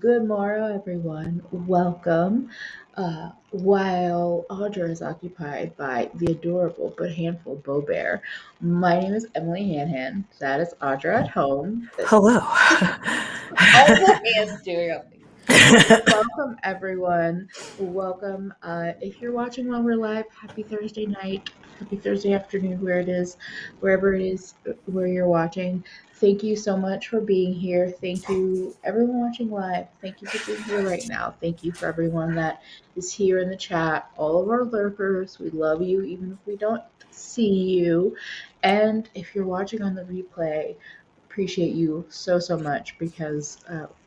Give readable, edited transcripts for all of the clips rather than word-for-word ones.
Good morrow, everyone. Welcome. While Audra is occupied by the adorable but handful Beau Bear, my name is EmilyHanhan. That is Audra at home. Hello. All the hands doing it. Welcome, everyone. Welcome. If you're watching while we're live, happy Thursday night, happy Thursday afternoon, wherever it is where you're watching. Thank you so much for being here. Thank you, everyone watching live. Thank you for being here right now. Thank you for everyone that is here in the chat. All of our lurkers, we love you, even if we don't see you. And if you're watching on the replay, appreciate you so much because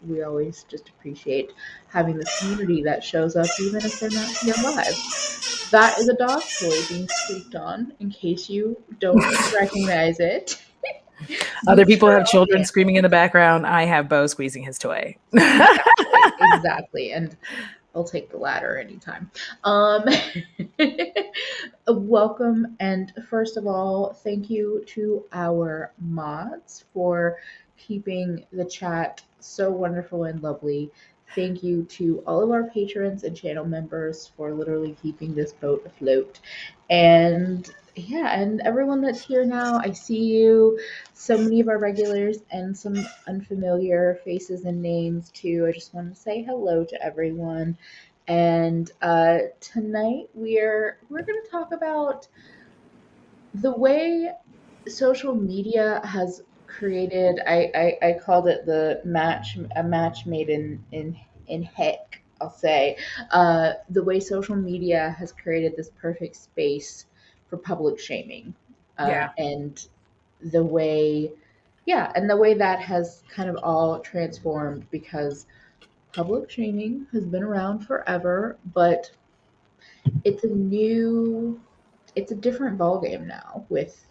we always just appreciate having this community that shows up even if they're not here live. That is a dog toy being squeaked on in case you don't recognize it. Other people have children screaming in the background. I have Beau squeezing his toy. Exactly. And I'll take the latter anytime. Welcome, and first of all, thank you to our mods for keeping the chat so wonderful and lovely. Thank you to all of our patrons and channel members for literally keeping this boat afloat. And yeah, and everyone that's here now, I see you. So many of our regulars and some unfamiliar faces and names too. I just want to say hello to everyone. And tonight we're going to talk about the way social media has created. I called it a match made in heck. I'll say the way social media has created this perfect space for public shaming, and the way, and the way that has kind of all transformed because public shaming has been around forever, but it's it's a different ballgame now with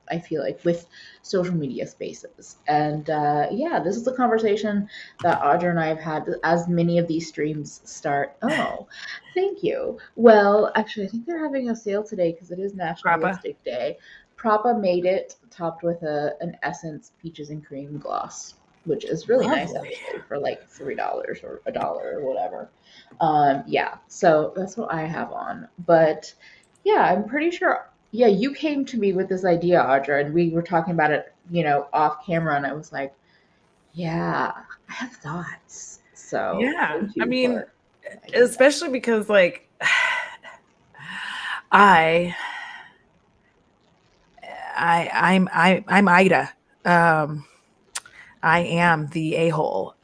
I feel like with social media spaces. And this is a conversation that Audra and I have had as many of these streams start. Oh, thank you. Well, actually, I think they're having a sale today because it is National Lipstick Day. Prapa made it, topped with an Essence Peaches and Cream gloss, which is really nice actually for like $3 or $1 or whatever. So that's what I have on. But yeah, I'm pretty sure. Yeah, you came to me with this idea, Audra, and we were talking about it, off camera, and I was like, yeah, I have thoughts. So thank you. I mean, especially because like I'm Ida. I am the a-hole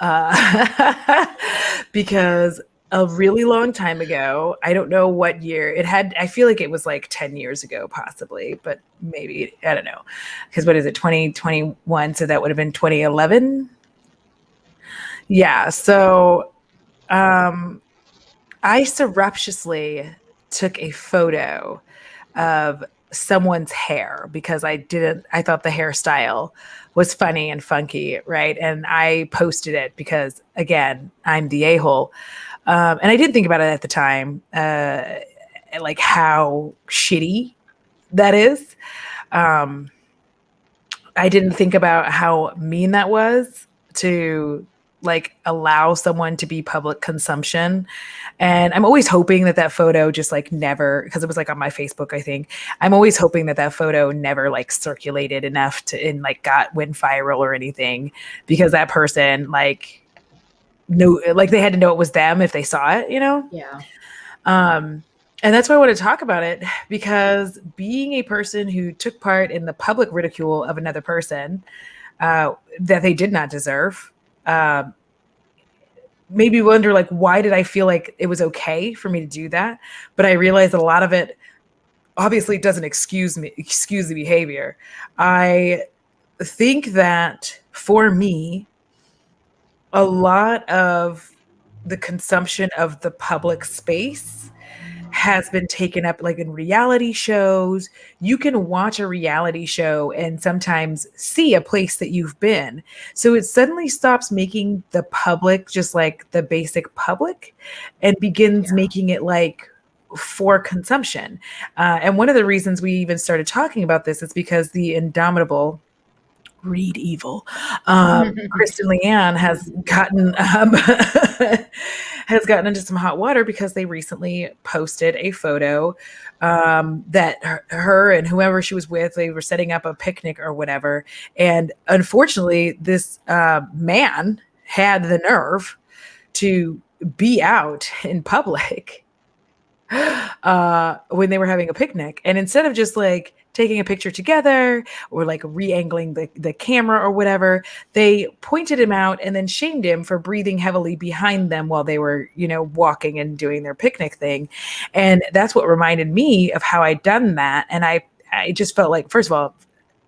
because a really long time ago, I don't know what year it had. I feel like it was like 10 years ago, possibly, but maybe, I don't know. Because what is it, 2021? So that would have been 2011. Yeah. So I surreptitiously took a photo of someone's hair because I thought the hairstyle was funny and funky, right? And I posted it because, again, I'm the a-hole. And I didn't think about it at the time, like how shitty that is. I didn't think about how mean that was to like allow someone to be public consumption. And I'm always hoping that photo just like never, because it was like on my Facebook, I think. I'm always hoping that photo never like circulated enough went viral or anything, because that person like knew, like they had to know it was them if they saw it, Yeah. And that's why I want to talk about it, because being a person who took part in the public ridicule of another person that they did not deserve, made me wonder, like, why did I feel like it was okay for me to do that? But I realized that a lot of it obviously doesn't excuse the behavior. I think that for me, a lot of the consumption of the public space has been taken up, like in reality shows. You can watch a reality show and sometimes see a place that you've been. So it suddenly stops making the public just like the basic public and begins making it like for consumption. And one of the reasons we even started talking about this is because the Indomitable Read evil. Kristen Leanne has gotten into some hot water because they recently posted a photo that her and whoever she was with, they were setting up a picnic or whatever, and unfortunately, this man had the nerve to be out in public when they were having a picnic. And instead of just like taking a picture together or like re-angling the camera or whatever, they pointed him out and then shamed him for breathing heavily behind them while they were, walking and doing their picnic thing. And that's what reminded me of how I'd done that. And I just felt like, first of all,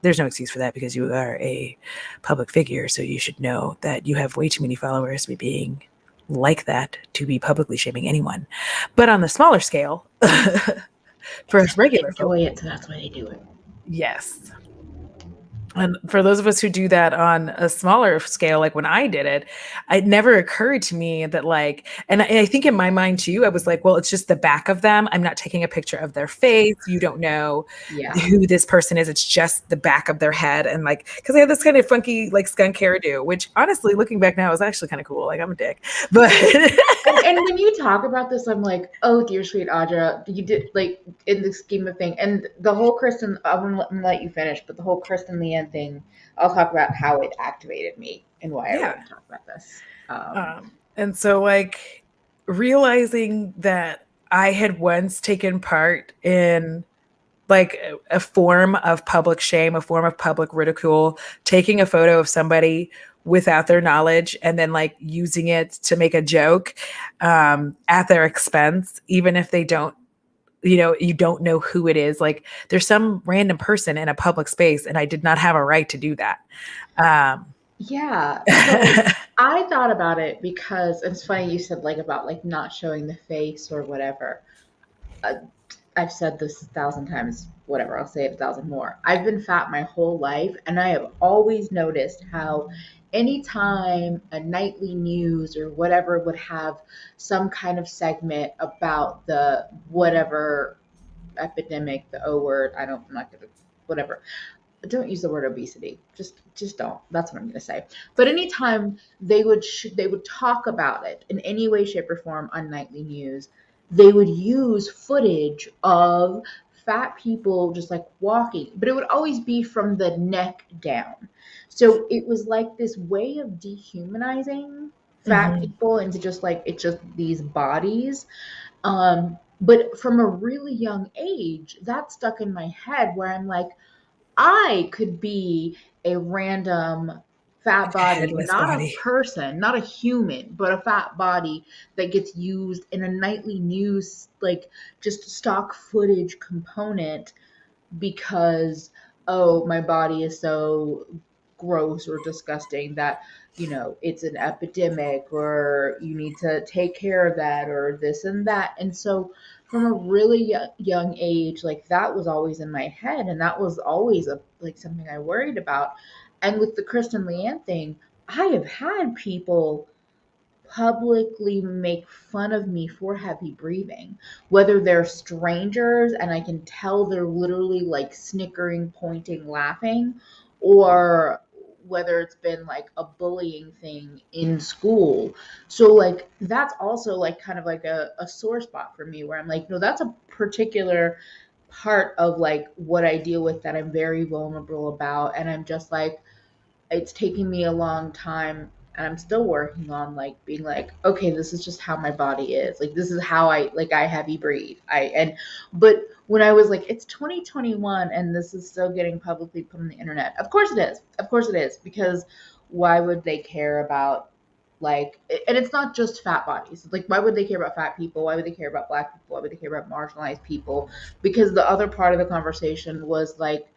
there's no excuse for that because you are a public figure. So you should know that you have way too many followers to be being like that to be publicly shaming anyone. But on the smaller scale, for us regular folk, enjoy it, so that's why they do it. yes. And for those of us who do that on a smaller scale, like when I did it, it never occurred to me that like, and I think in my mind too, I was like, well, it's just the back of them. I'm not taking a picture of their face. You don't know who this person is. It's just the back of their head. And like, cause they have this kind of funky like skunk hairdo, which honestly, looking back now is actually kind of cool. Like I'm a dick, but. and when you talk about this, I'm like, oh, dear sweet Audra, you did like in the scheme of thing, and the whole Kristen. I'm gonna let you finish, but the whole Kristen Leanne thing, I'll talk about how it activated me and why I want to talk about this. And so, like, realizing that I had once taken part in like a form of public shame, a form of public ridicule, taking a photo of somebody without their knowledge and then like using it to make a joke at their expense, even if they don't, you don't know who it is. Like there's some random person in a public space and I did not have a right to do that. Yeah. So I thought about it because it's funny you said like about like not showing the face or whatever. I've said this 1,000 times, whatever, I'll say it 1,000 more. I've been fat my whole life, and I have always noticed how anytime a nightly news or whatever would have some kind of segment about the whatever epidemic, the O word, I'm not gonna, whatever. Don't use the word obesity. Just don't. That's what I'm gonna say. But anytime they would talk about it in any way, shape, or form on nightly news, they would use footage of fat people just like walking, but it would always be from the neck down. So it was like this way of dehumanizing fat people into just like it's just these bodies. But from a really young age, that stuck in my head where I'm like, I could be a random fat body, Headless not a body. person, not a human, but a fat body that gets used in a nightly news, like just stock footage component because, oh, my body is so gross or disgusting that, it's an epidemic or you need to take care of that or this and that. And so from a really young age, like that was always in my head and that was always like something I worried about. And with the Kristen Leanne thing, I have had people publicly make fun of me for heavy breathing, whether they're strangers and I can tell they're literally like snickering, pointing, laughing, or whether it's been like a bullying thing in school. So like that's also like kind of like a sore spot for me where I'm like, no, that's a particular part of like what I deal with that I'm very vulnerable about. And I'm just like, it's taking me a long time and I'm still working on like being like, okay, this is just how my body is. Like this is how I heavy breathe. But when I was like, it's 2021 and this is still getting publicly put on the internet. Of course it is. Of course it is. Because why would they care about like, and it's not just fat bodies. Like, why would they care about fat people? Why would they care about black people? Why would they care about marginalized people? Because the other part of the conversation was like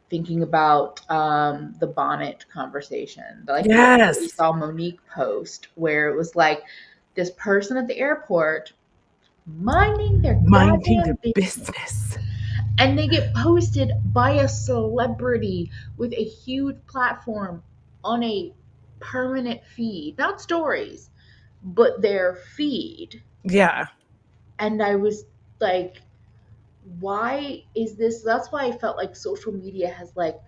thinking about the bonnet conversation, like the one that we Yes. saw Monique post, where it was like this person at the airport minding their Minding their goddamn business, business. and they get posted by a celebrity with a huge platform on a permanent feed, not stories, but their feed. Yeah. And I was like, why is this? That's why I felt like social media has like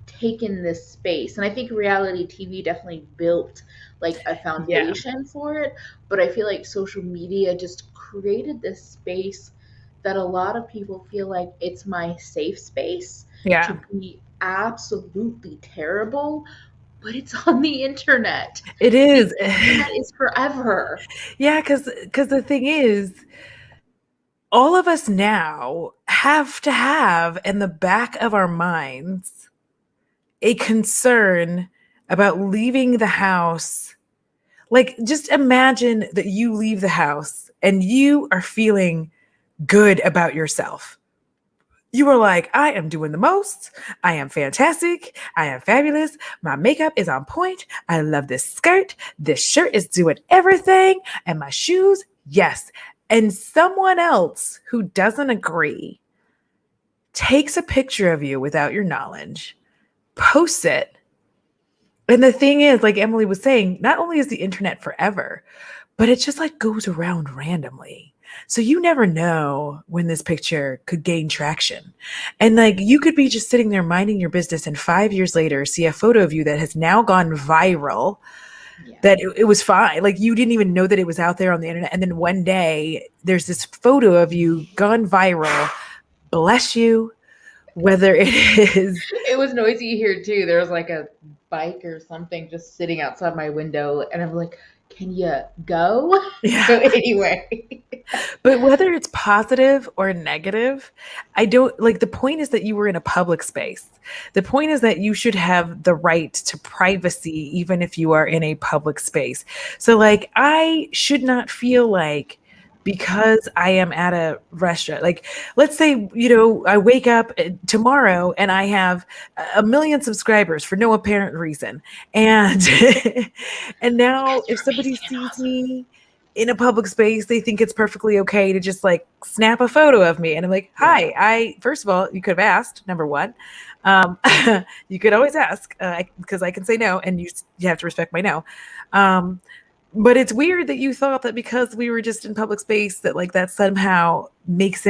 taken this space, and I think reality TV definitely built like a Yeah. foundation for it, but I feel like social media just created this space that a lot of people feel like it's my safe space to Yeah. be absolutely terrible, but it's on the internet. It The is. internet is forever. Yeah, because the thing is, all of us now have to have in the back of our minds a concern about leaving the house. Like, just imagine that you leave the house and you are feeling good about yourself. You are like, I am doing the most. I am fantastic. I am fabulous. My makeup is on point. I love this skirt. This shirt is doing everything. And my shoes, yes. And someone else who doesn't agree takes a picture of you without your knowledge, posts it. And the thing is, like Emily was saying, not only is the internet forever, but it just like goes around randomly. So you never know when this picture could gain traction. And like you could be just sitting there minding your business and 5 years later see a photo of you that has now gone viral, Yeah. that it was fine. Like you didn't even know that it was out there on the internet. And then one day there's this photo of you gone viral. Bless you, whether it is. It was noisy here too. There was like a bike or something just sitting outside my window, and I'm like, "Can you go?" So Yeah. anyway, But whether it's positive or negative, I don't like the point is that you were in a public space. The point is that you should have the right to privacy, even if you are in a public space. So, like, I should not feel like because I am at a restaurant, like, let's say, I wake up tomorrow and I have a million subscribers for no apparent reason. And, and now because if you're somebody amazing and sees awesome. me in a public space, they think it's perfectly okay to just like snap a photo of me. And I'm like, Yeah. hi, first of all, you could have asked, number one. Um, you could always ask because I can say no and you have to respect my no. Um, but it's weird that you thought that because we were just in public space that like that somehow makes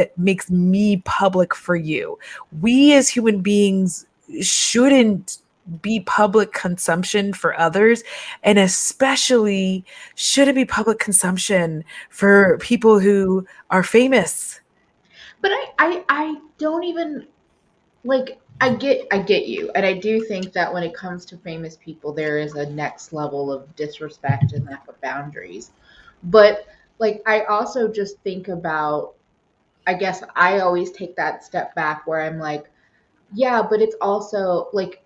me public for you. We as human beings shouldn't be public consumption for others, and especially shouldn't be public consumption for people who are famous. But I don't even like I get you, and I do think that when it comes to famous people, there is a next level of disrespect and lack of boundaries. But like I also just think about, I guess I always take that step back where I'm like, yeah, but it's also like,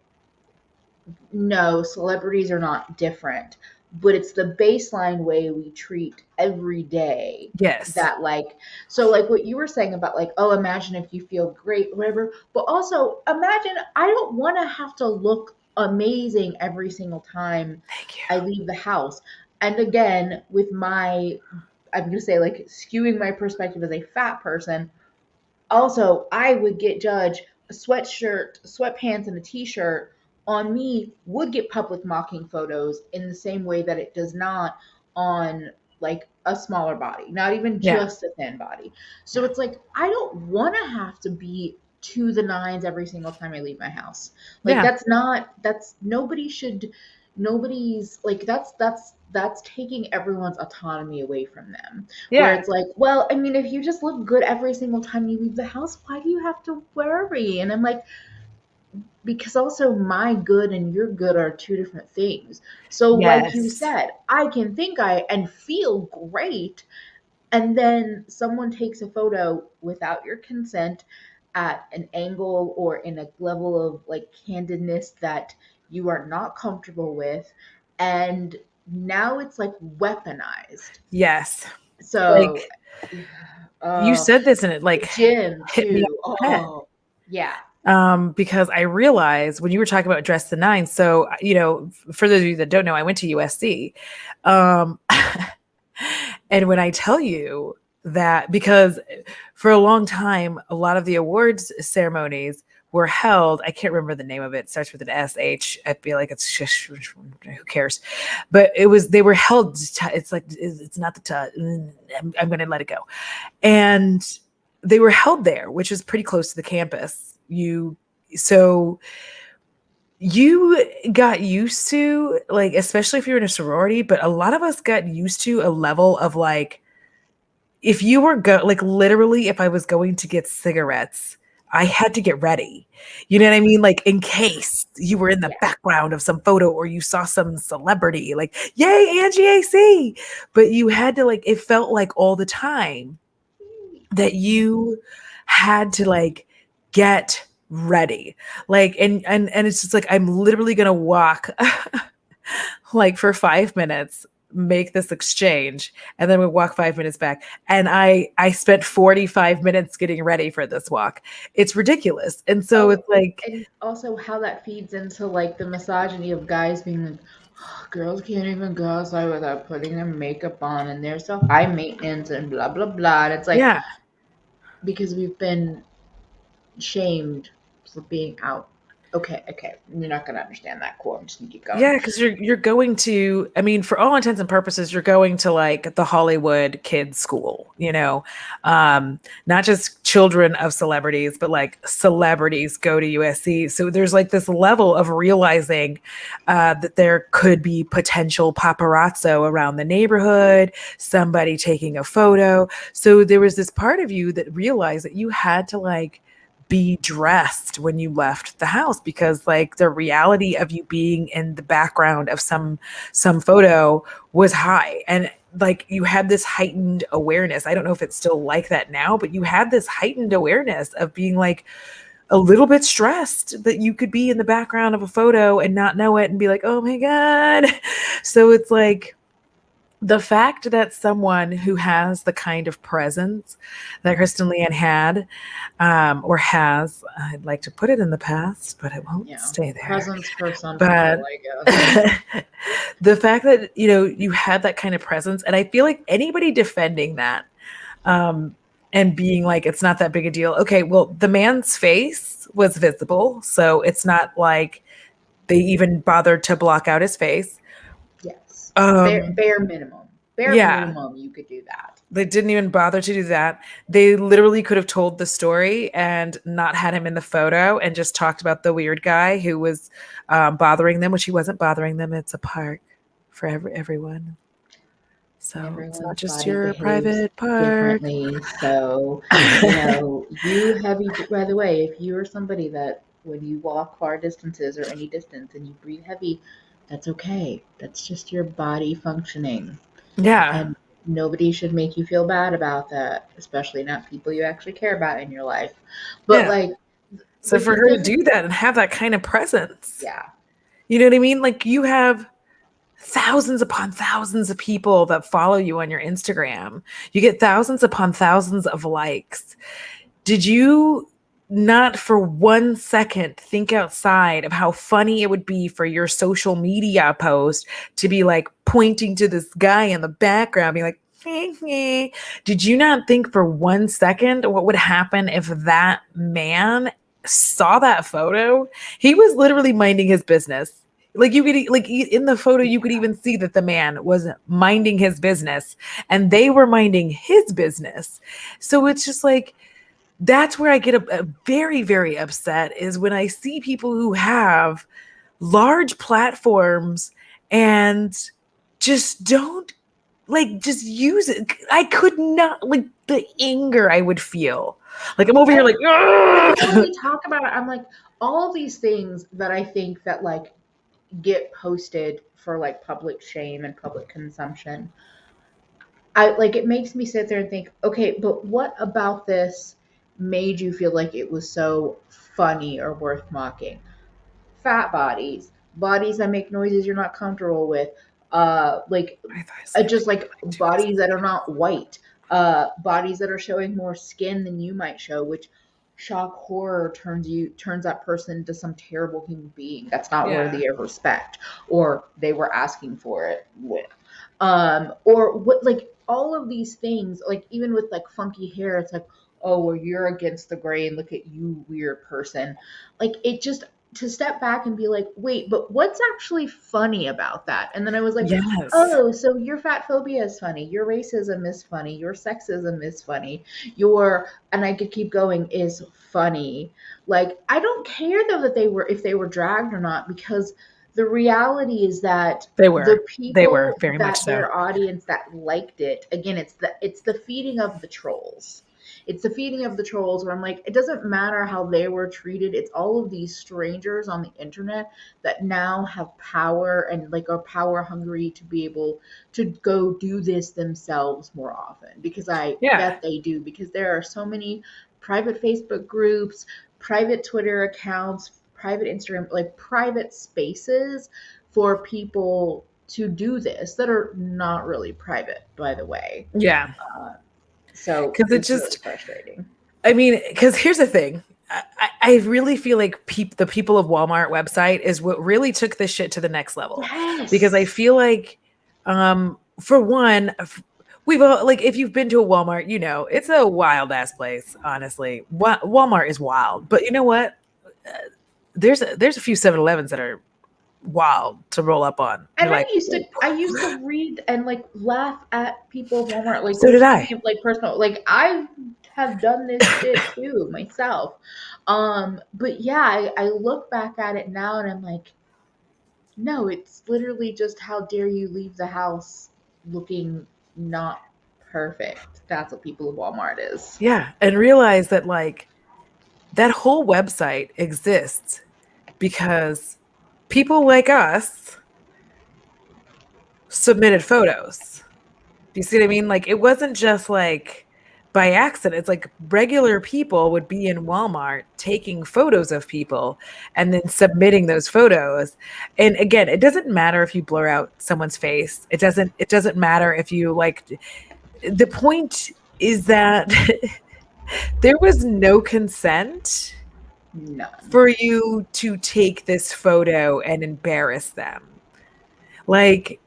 no, celebrities are not different, but it's the baseline way we treat every day Yes. that like, so like what you were saying about like, oh, imagine if you feel great, whatever, but also imagine I don't want to have to look amazing every single time Thank I you. leave the house. And again, with my, I'm gonna say like skewing my perspective as a fat person, also, I would get judged. A sweatshirt, sweatpants, and a t-shirt on me would get public mocking photos in the same way that it does not on like a smaller body, not even Yeah. just a thin body. So Yeah. it's like I don't want to have to be to the nines every single time I leave my house. Like Yeah. that's nobody should, nobody's like that's taking everyone's autonomy away from them, where Yeah. it's like, well, I mean, if you just look good every single time you leave the house, why do you have to worry? And I'm like, because also my good and your good are two different things. So, like you Yes. said, I can think I and feel great, and then someone takes a photo without your consent at an angle or in a level of like candidness that you are not comfortable with, and now it's like weaponized. Yes. Like So, you uh, said this and it the like gym hit me too. on the head. Oh, yeah, Because I realized when you were talking about dress the nine. So, for those of you that don't know, I went to USC. Um, and when I tell you that, because for a long time, a lot of the awards ceremonies were held. I can't remember the name of it. It starts with an SH. I feel like it's just, who cares? But they were held. It's like, it's not I'm going to let it go. And they were held there, which is pretty close to the campus. So you got used to, like, especially if you're in a sorority, but a lot of us got used to a level of like, if you were like literally, if I was going to get cigarettes, I had to get ready. You know what I mean? Like in case you were in the Yeah. background of some photo or you saw some celebrity, like, yay, Angie AC. But you had to, like, it felt like all the time that you had to like get ready. Like, and it's just like, I'm literally gonna walk like for 5 minutes, make this exchange, and then we walk 5 minutes back. And I spent 45 minutes getting ready for this walk. It's ridiculous. And so Oh, it's like, and also how that feeds into like the misogyny of guys being like, "Oh, girls can't even go outside without putting their makeup on, and they're so high maintenance and blah blah blah." And it's like yeah, because we've been shamed for being out. Okay, okay, you're not gonna understand that. Cool. I'm just gonna keep going. yeah, because you're going to, I mean, for all intents and purposes, you're going to like the Hollywood kids school, you know, not just children of celebrities, but like celebrities go to USC. So there's like this level of realizing that there could be potential paparazzo around the neighborhood, somebody taking a photo. So there was this part of you that realized that you had to like be dressed when you left the house, because like the reality of you being in the background of some photo was high. And like you had this heightened awareness. I don't know if it's still like that now, but you had this heightened awareness of being like a little bit stressed that you could be in the background of a photo and not know it and be like, oh my god. So it's like the fact that someone who has the kind of presence that Kristen Leanne had, or has, I'd like to put it in the past, but it won't Yeah, stay there. presents for some But people, I guess. the fact that, you know, you had that kind of presence, and I feel like anybody defending that, um, and being like, it's not that big a deal. Okay, well, the man's face was visible, so it's not like they even bothered to block out his face. Yes, Um, bare minimum, bare yeah, minimum, you could do that. they didn't even bother to do that. They literally could have told the story and not had him in the photo and just talked about the weird guy who was bothering them, which he wasn't bothering them. It's a park for everyone. And So it's not everyone's just body your behaves private park. differently. So, you know, you heavy, by the way, if you are somebody that when you walk far distances or any distance and you breathe heavy, that's okay. That's just your body functioning. Yeah. And nobody should make you feel bad about that, especially not people you actually care about in your life. But Yeah. like, So like for the her to difference, do that and have that kind of presence, yeah, you know what I mean? Like you have thousands upon thousands of people that follow you on your Instagram. You get thousands upon thousands of likes. Did you not for 1 second think outside of how funny it would be for your social media post to be like pointing to this guy in the background, being like, did you not think for 1 second what would happen if that man saw that photo? He was literally minding his business. Like you could like in the photo, you could yeah, even see that the man was minding his business and they were minding his business. So it's just like, that's where I get a very, very upset is when I see people who have large platforms and just don't like just use it. I could not, like the anger I would feel. Like I'm over here like, every time "Ugh!" we talk about it, I'm like, all of these things that I think that like get posted for like public shame and public consumption. I like it makes me sit there and think, okay, but what about this made you feel like it was so funny or worth mocking? Fat bodies, bodies that make noises you're not comfortable with, like I thought I said just like bodies that are not white, bodies that are showing more skin than you might show, which shock horror turns that person into some terrible human being that's not yeah. worthy of respect, or they were asking for it with. Or what, like all of these things, like even with like funky hair, it's like, oh, well, you're against the grain. Look at you, weird person. Like it just to step back and be like, wait, but what's actually funny about that? And then I was like, Yes. oh, so your fat phobia is funny, your racism is funny, your sexism is funny, your, and I could keep going, is funny. Like, I don't care though that they were, if they were dragged or not, because the reality is that They the were. They were people very much that so. their audience that liked it, again, it's the feeding of the trolls. It's the feeding of the trolls where I'm like, it doesn't matter how they were treated. It's all of these strangers on the internet that now have power and like are power hungry to be able to go do this themselves more often, because I Yeah. bet they do, because there are so many private Facebook groups, private Twitter accounts, private Instagram, like private spaces for people to do this that are not really private, by the way. Yeah. Uh, so Because it it's really just, frustrating. I mean, because here's the thing. I really feel like the people of Walmart website is what really took this shit to the next level. Because I Yes. feel like, for one, we've all, like, if you've been to a Walmart, you know, it's a wild ass place, honestly. Walmart is wild. But you know what? Uh, there's a few 7-Elevens that are wild to roll up on. You're And like, I used to read and like laugh at people of Walmart. Like, so we're did speaking I. of like personal, like I have done this shit too myself. But yeah, I look back at it now and I'm like, no, it's literally just how dare you leave the house looking not perfect. That's what people of Walmart is. Yeah. And realize that, like, that whole website exists because people like us submitted photos. Do you see what I mean? Like, it wasn't just like by accident. It's like regular people would be in Walmart taking photos of people and then submitting those photos. And again, it doesn't matter if you blur out someone's face. It doesn't matter if you, like, the point is that there was no consent None. for you to take this photo and embarrass them. Like,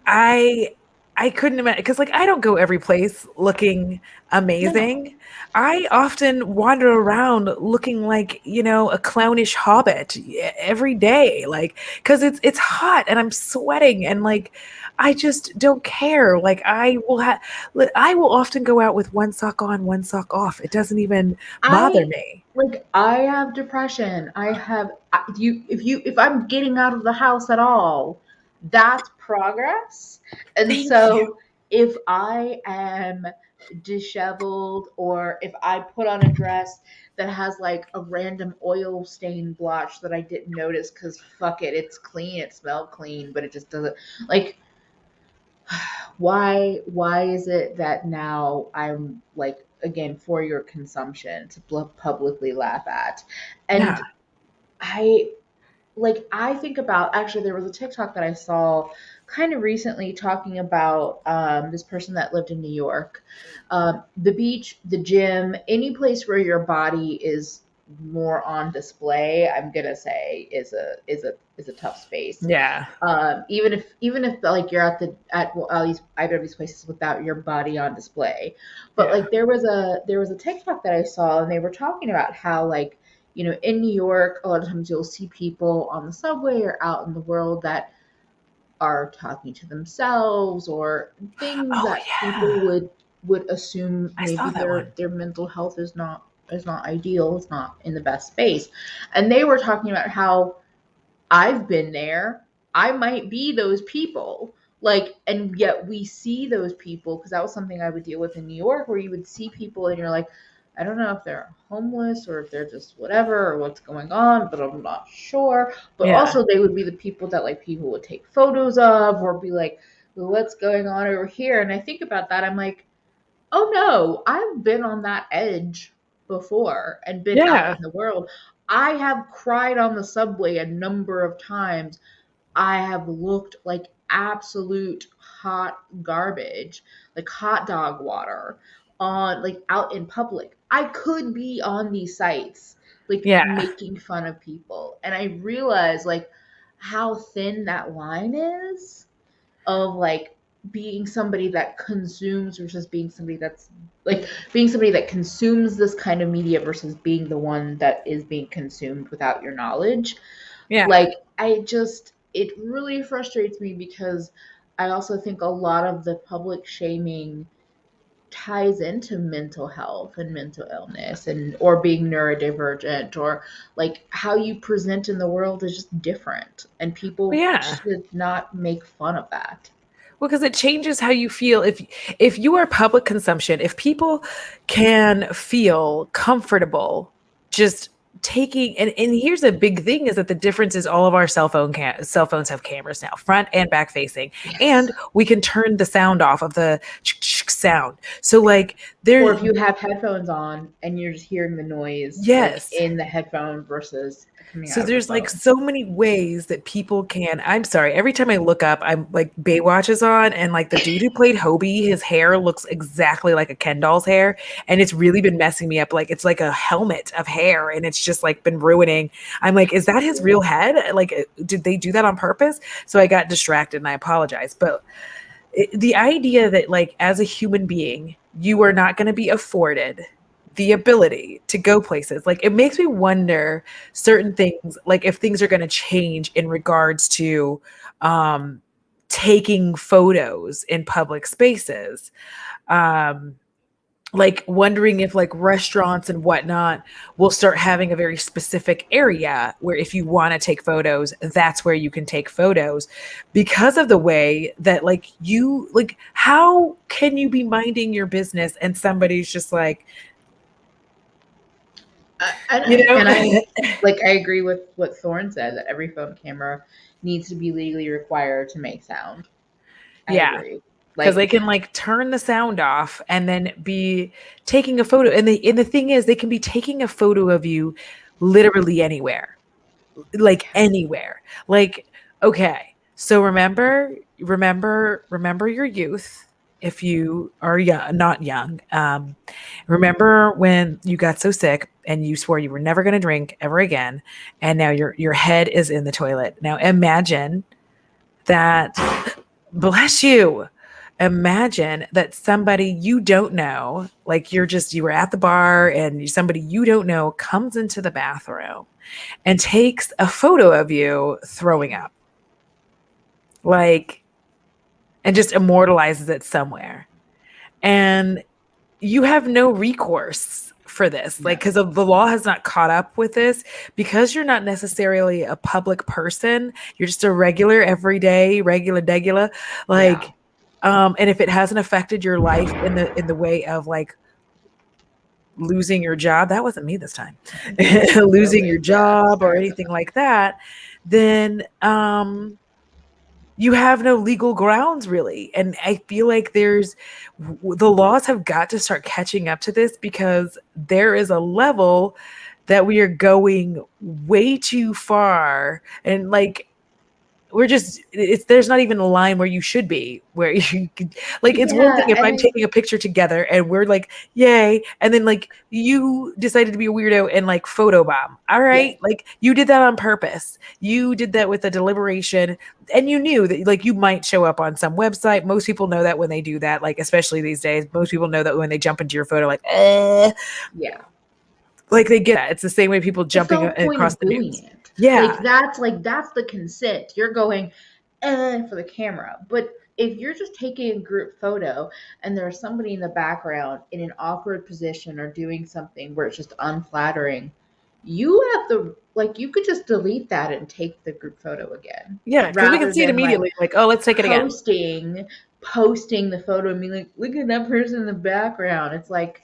I I couldn't imagine, because, like, I don't go every place looking No. amazing. I often wander around looking like, a clownish hobbit every day, like, because it's hot and I'm sweating and, like, I just don't care. Like, I will often go out with one sock on, one sock off. It doesn't even bother I me. like I have depression. I have if I'm getting out of the house at all, that's progress. And Thank you. so if I am disheveled or if I put on a dress that has like a random oil stain blotch that I didn't notice cuz fuck it, it's clean, it smelled clean, but it just doesn't, like, why is it that now I'm like, again, for your consumption to publicly laugh at? Yeah. And I think about, actually there was a TikTok that I saw kind of recently talking about this person that lived in New York. The beach, the gym, any place where your body is more on display, I'm gonna say is a tough space. Yeah. Even if like you're at these either of these places without your body on display. But Yeah. like there was a TikTok that I saw and they were talking about how, like, in New York, a lot of times you'll see people on the subway or out in the world that are talking to themselves, or things Oh, that people yeah. would assume I saw maybe that their one. their mental health is not ideal, is not in the best space. And they were talking about how I've been there. I might be those people. Like, and yet we see those people, because that was something I would deal with in New York, where you would see people and you're like, I don't know if they're homeless or if they're just whatever or what's going on, but I'm not sure. But Yeah. also, they would be the people that like people would take photos of or be like, well, what's going on over here? And I think about that, I'm like, oh no, I've been on that edge before and been out Yeah. in the world. I have cried on the subway a number of times. I have looked like absolute hot garbage, like hot dog water, on like out in public. I could be on these sites like Yeah. making fun of people. And I realize like how thin that line is of like being somebody that consumes versus being somebody that's like being somebody that consumes this kind of media versus being the one that is being consumed without your knowledge. Yeah. Like, it really frustrates me because I also think a lot of the public shaming ties into mental health and mental illness and or being neurodivergent, or like how you present in the world is just different, and Well, people yeah. should not make fun of that. Well, because it changes how you feel. If you are public consumption, if people can feel comfortable just taking and here's a big thing is that the difference is all of our cell phones have cameras now, front and back facing, Yes. and we can turn the sound off of the sound. So like there, Or if you have headphones on and you're just hearing the noise like yes. in the headphone versus coming So out of the there's like phone. so many ways that people can. I'm sorry. Every time I look up, I'm like Baywatch is on, and like the dude who played Hobie, his hair looks exactly like a Ken doll's hair, and it's really been messing me up. Like it's like a helmet of hair, and it's just like been ruining. I'm like, is that his real head? Like, did they do that on purpose? So I got distracted, and I apologize. But the idea that like as a human being, you are not going to be afforded the ability to go places, like it makes me wonder certain things, like if things are going to change in regards to um taking photos in public spaces, um like wondering if like restaurants and whatnot will start having a very specific area where if you want to take photos, that's where you can take photos, because of the way that like you like how can you be minding your business and somebody's just like, you know. And I agree with what Thorne said, that every phone camera needs to be legally required to make sound. I Yeah, agree. because they Like, can like turn the sound off and then be taking a photo, and the thing is they can be taking a photo of you literally anywhere, like anywhere. Like, okay, so remember your youth. If you are young, not young, remember when you got so sick and you swore you were never going to drink ever again, and now your head is in the toilet. Now imagine that. Bless you. Imagine that somebody you don't know, like you were at the bar and somebody you don't know comes into the bathroom and takes a photo of you throwing up, like, and just immortalizes it somewhere. And you have no recourse for this, like, no. because the law has not caught up with this, because you're not necessarily a public person. You're just a regular, everyday, regular, degular, Yeah. like, and if it hasn't affected your life in the way of like losing your job, that wasn't me this time, losing your Yeah. job or Sorry about anything like that, then you have no legal grounds really. And I feel like the laws have got to start catching up to this, because there is a level that we are going way too far, and like there's not even a line where you should be, where you could, like, it's one thing Yeah, if and I'm taking a picture together and we're like, yay, and then like you decided to be a weirdo and like photobomb. All yeah, right, like you did that on purpose. You did that with a deliberation, and you knew that like you might show up on some website. Most people know that when they do that, like especially these days, most people know that when they jump into your photo, like, yeah. like they get that. It's the same way people It's the jumping whole point across of the doing news. it. Yeah, Like that's the consent. You're going for the camera. But if you're just taking a group photo and there's somebody in the background in an awkward position or doing something where it's just unflattering, you have the like you could just delete that and take the group photo again, yeah, because we can rather see it than like immediately. Like, oh, let's take it again. posting the photo and being like, look at that person in the background. It's like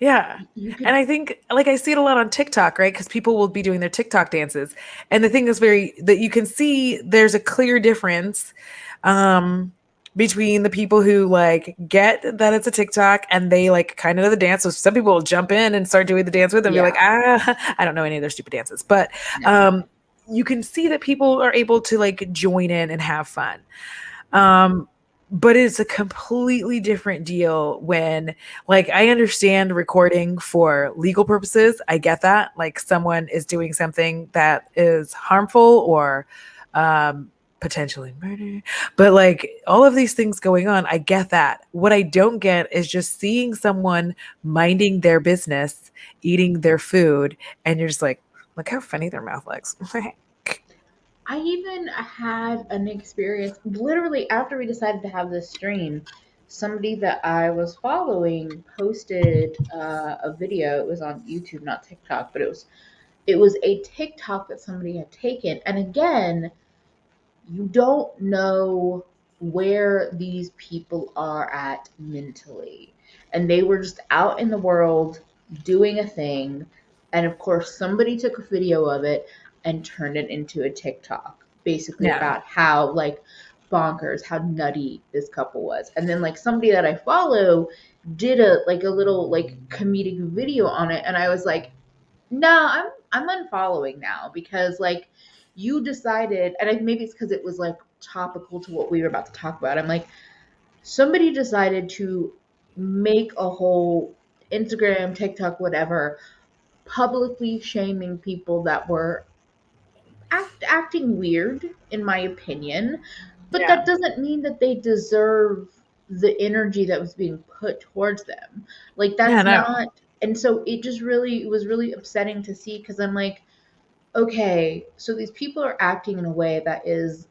Yeah. you And could. I think like I see it a lot on TikTok, right? Because people will be doing their TikTok dances. And the thing is very that you can see there's a clear difference um between the people who like get that it's a TikTok and they like kind of know the dance. So some people will jump in and start doing the dance with them and be like, Yeah, I don't know any of their stupid dances. But no. you can see that people are able to like join in and have fun. Um, but it's a completely different deal when, like, I understand recording for legal purposes. I get that. Like, someone is doing something that is harmful or um, potentially murder, but like all of these things going on, I get that. What I don't get is just seeing someone minding their business, eating their food, and you're just like, look how funny their mouth looks. I even had an experience literally after we decided to have this stream. Somebody that I was following posted a video. It was on YouTube, not TikTok, but it was a TikTok that somebody had taken. And again, you don't know where these people are at mentally. And they were just out in the world doing a thing. And of course, somebody took a video of it and turned it into a TikTok, basically Yeah. about how, like, bonkers, how nutty this couple was. And then, like, somebody that I follow did a little, like, comedic video on it. And I was like, no, I'm unfollowing now because, like, you decided, and maybe it's because it was like topical to what we were about to talk about. I'm like, somebody decided to make a whole Instagram, TikTok, whatever, publicly shaming people that were acting weird, in my opinion. But Yeah. that doesn't mean that they deserve the energy that was being put towards them. Like, Yeah, that's no. not. And so it was really upsetting to see because I'm like, okay, so these people are acting in a way that is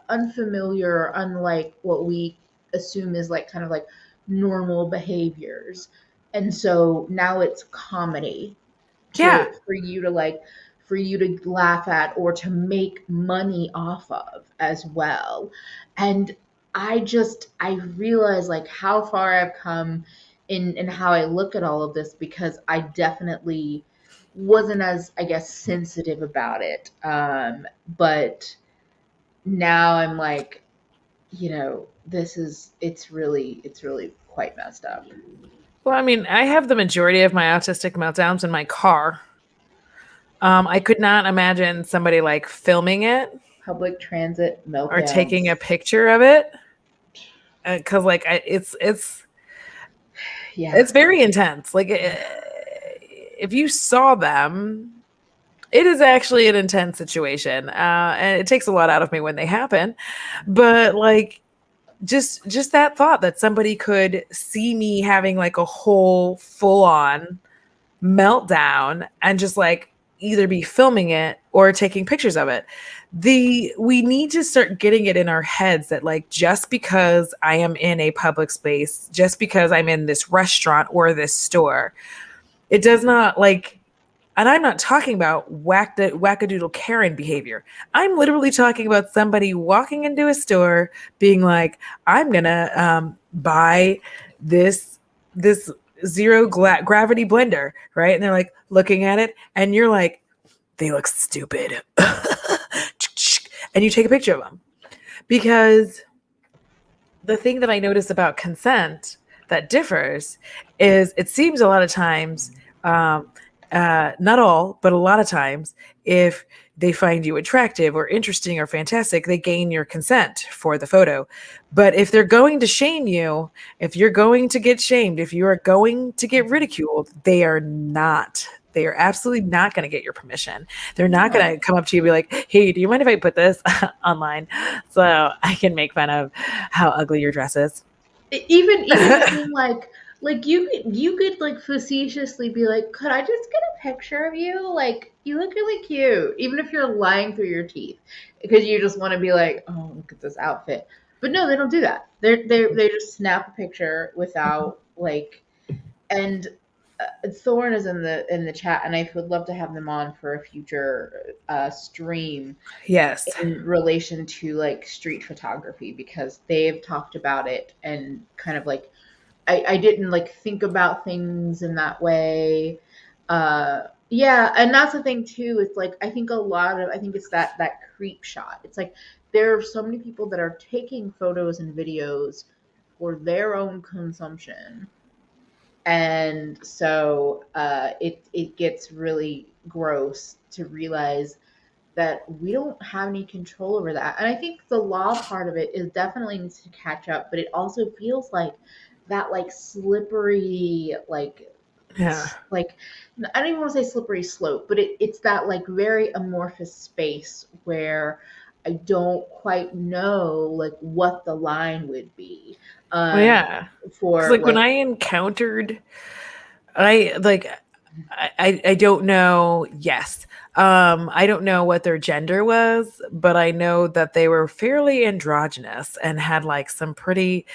unfamiliar, unlike what we assume is like kind of like normal behaviors. And so now it's comedy Yeah. to for you to laugh at or to make money off of as well. And I realize like how far I've come in how I look at all of this because I definitely wasn't as, I guess, sensitive about it. But now I'm like, it's really quite messed up. Well, I mean, I have the majority of my autistic meltdowns in my car. I could not imagine somebody like filming it Public transit or taking meltdowns. a picture of it, because Yeah. it's very intense. Like if you saw them, it is actually an intense situation, and it takes a lot out of me when they happen. But like just that thought that somebody could see me having like a whole full on meltdown and just like either be filming it or taking pictures of it. We need to start getting it in our heads that like just because I am in a public space, just because I'm in this restaurant or this store, it does not like, and I'm not talking about wackadoodle Karen behavior. I'm literally talking about somebody walking into a store being like, I'm gonna buy this gravity blender, right? And they're like looking at it, and you're like, they look stupid, and you take a picture of them because the thing that I notice about consent that differs is it seems a lot of times, not all, but a lot of times, if they find you attractive or interesting or fantastic, they gain your consent for the photo. But if they're going to shame you, if you're going to get shamed, if you are going to get ridiculed, they are not. They are absolutely not going to get your permission. They're not going to No. come up to you and be like, hey, do you mind if I put this online so I can make fun of how ugly your dress is? Even being like you could like facetiously be like, could I just get a picture of you? Like, you look really cute, even if you're lying through your teeth, because you just want to be like, oh, look at this outfit. But no, they don't do that. They just snap a picture without like. And Thorn is in the chat, and I would love to have them on for a future stream Yes. in relation to like street photography because they've talked about it and kind of like I didn't like think about things in that way. Yeah, and that's the thing too. It's like I think it's that creep shot. It's like there are so many people that are taking photos and videos for their own consumption, and so it gets really gross to realize that we don't have any control over that. And I think the law part of it is definitely needs to catch up, but it also feels like that like slippery Yeah. like I don't even want to say slippery slope, but it's that like very amorphous space where I don't quite know like what the line would be Well, um yeah. Because for like when like I encountered, I like I don't know. Yes. I don't know what their gender was, but I know that they were fairly androgynous and had like some pretty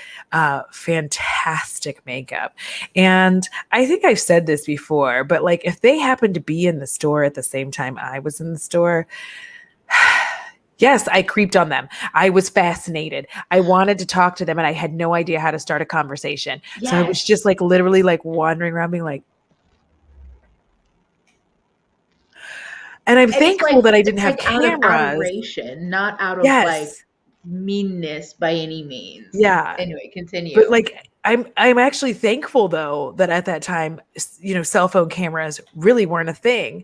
fantastic makeup. And I think I've said this before, but like if they happened to be in the store at the same time I was in the store, yes, I creeped on them. I was fascinated. I wanted to talk to them and I had no idea how to start a conversation. So I was just yes. like literally like wandering around being like, and I'm And thankful that I didn't it's have like out of cameras. adoration, not out of like Yes. meanness by any means. Yeah. Anyway, But continue. like I'm actually thankful though that at that time, cell phone cameras really weren't a thing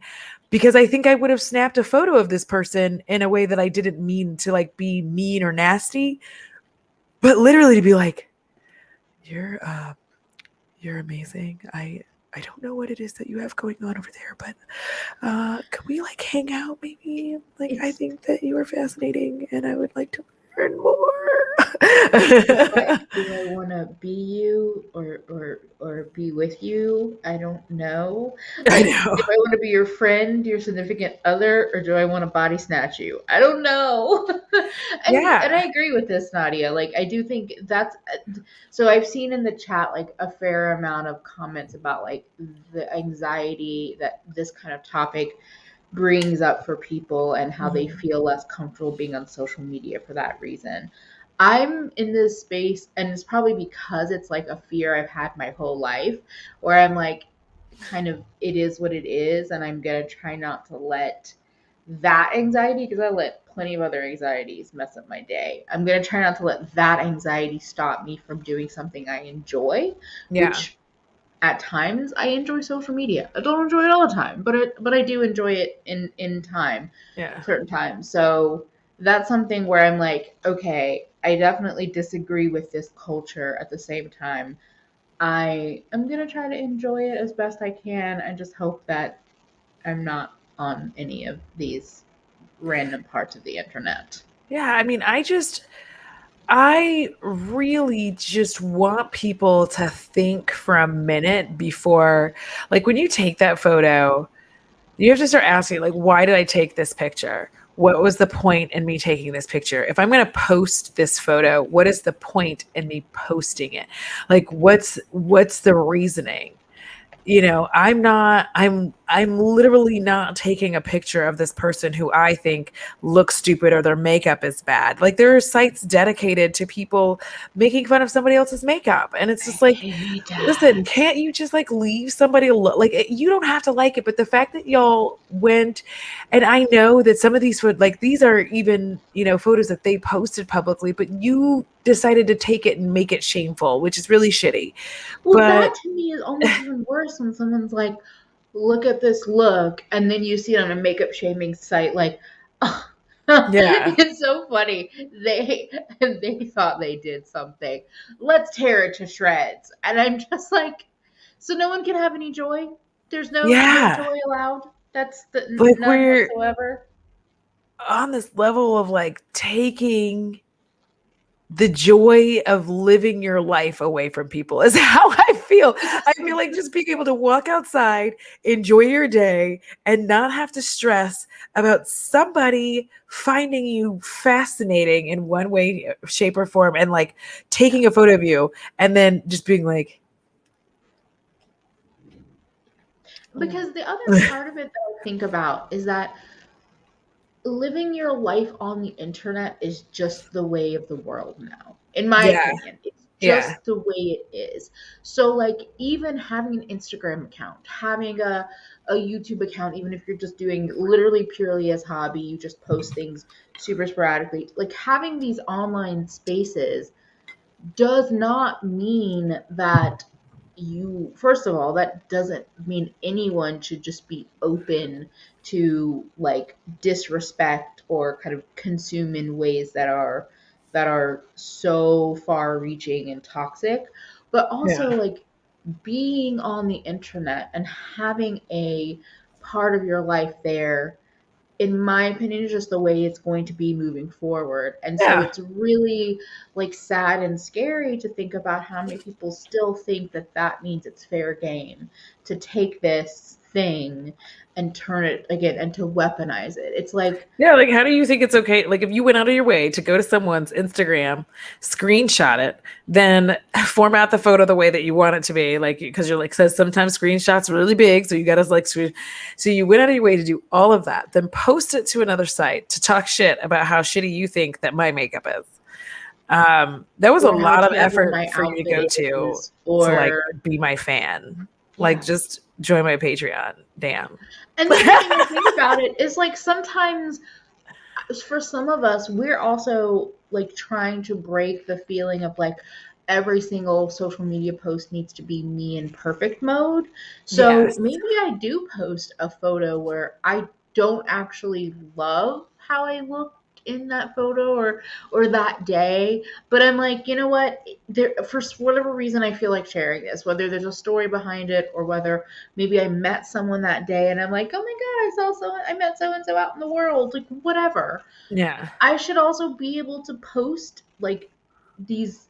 because I think I would have snapped a photo of this person in a way that I didn't mean to like be mean or nasty, but literally to be like, you're you're amazing. I don't know what it is that you have going on over there, but could we like hang out maybe? Like I It's think that you are fascinating and I would like to learn more. do I want to be you or be with you? I don't know. I Like, know. do I want to be your friend, your significant other, or do I want to body snatch you? I don't know. And I Yeah. agree with this, Nadia. Like, I do think that's so. I've seen in the chat like a fair amount of comments about like the anxiety that this kind of topic brings up for people and how they Mhm. feel less comfortable being on social media for that reason. I'm in this space, and it's probably because it's like a fear I've had my whole life, where I'm like, kind of, it is what it is, and I'm gonna try not to let that anxiety, because I let plenty of other anxieties mess up my day. I'm gonna try not to let that anxiety stop me from doing something I enjoy, Yeah. which at times I enjoy social media. I don't enjoy it all the time, but I do enjoy it in time, Yeah. certain times. So that's something where I'm like, okay, I definitely disagree with this culture. At the same time, I am gonna try to enjoy it as best I can and just hope that I'm not on any of these random parts of the internet. Yeah. I mean, I really just want people to think for a minute before, like, when you take that photo, you have to start asking, like, why did I take this picture? What was the point in me taking this picture? If I'm going to post this photo, what is the point in me posting it? Like, what's the reasoning? I'm literally not taking a picture of this person who I think looks stupid or their makeup is bad. Like there are sites dedicated to people making fun of somebody else's makeup, and it's I just like, hate listen, that. can't you just like leave somebody alone? Like you don't have to like it, but the fact that y'all went, and I know that some of these would like these are even photos that they posted publicly, but you decided to take it and make it shameful, which is really shitty. Well, But that to me is almost even worse when someone's like, look at this look, and then you see it on a makeup shaming site, like, oh, yeah. it's so funny. They thought they did something. Let's tear it to shreds. And I'm just like, so no one can have any joy? There's no Yeah. joy allowed? That's Like none we're whatsoever? on this level of like taking the joy of living your life away from people is how I feel. I Because feel like just being able to walk outside, enjoy your day, and not have to stress about somebody finding you fascinating in one way, shape, or form, and like taking a photo of you and then just being like, the other part of it that I think about is that living your life on the internet is just the way of the world now. In my yeah, opinion, it's yeah, just the way it is. So like even having an Instagram account, having a YouTube account, even if you're just doing literally purely as hobby, you just post things super sporadically. Like having these online spaces does not mean that you, first of all, that doesn't mean anyone should just be open to like disrespect or kind of consume in ways that are so far reaching and toxic, but also yeah, like being on the internet and having a part of your life there in my opinion, is just the way it's going to be moving forward. And so Yeah. it's really like sad and scary to think about how many people still think that that means it's fair game to take this thing and turn it again and to weaponize it. It's like, Yeah, like how do you think it's okay? Like if you went out of your way to go to someone's Instagram, screenshot it, then format the photo the way that you want it to be, like because you're like says sometimes screenshots are really big, so you got to like screen. So you went out of your way to do all of that, then post it to another site to talk shit about how shitty you think that my makeup is. That was a or how lot of terrible effort my for you to outfit go is, to like or be my fan. Like yeah. just join my Patreon. Damn. And the other thing I think about it is like sometimes for some of us, we're also like trying to break the feeling of like every single social media post needs to be me in perfect mode. So Yes. maybe I do post a photo where I don't actually love how I looked in that photo or that day, but I'm like, you know what, there for whatever reason I feel like sharing this, whether there's a story behind it or whether maybe I met someone that day and I'm like, oh my god, I met so and so out in the world, like whatever. Yeah. I should also be able to post like these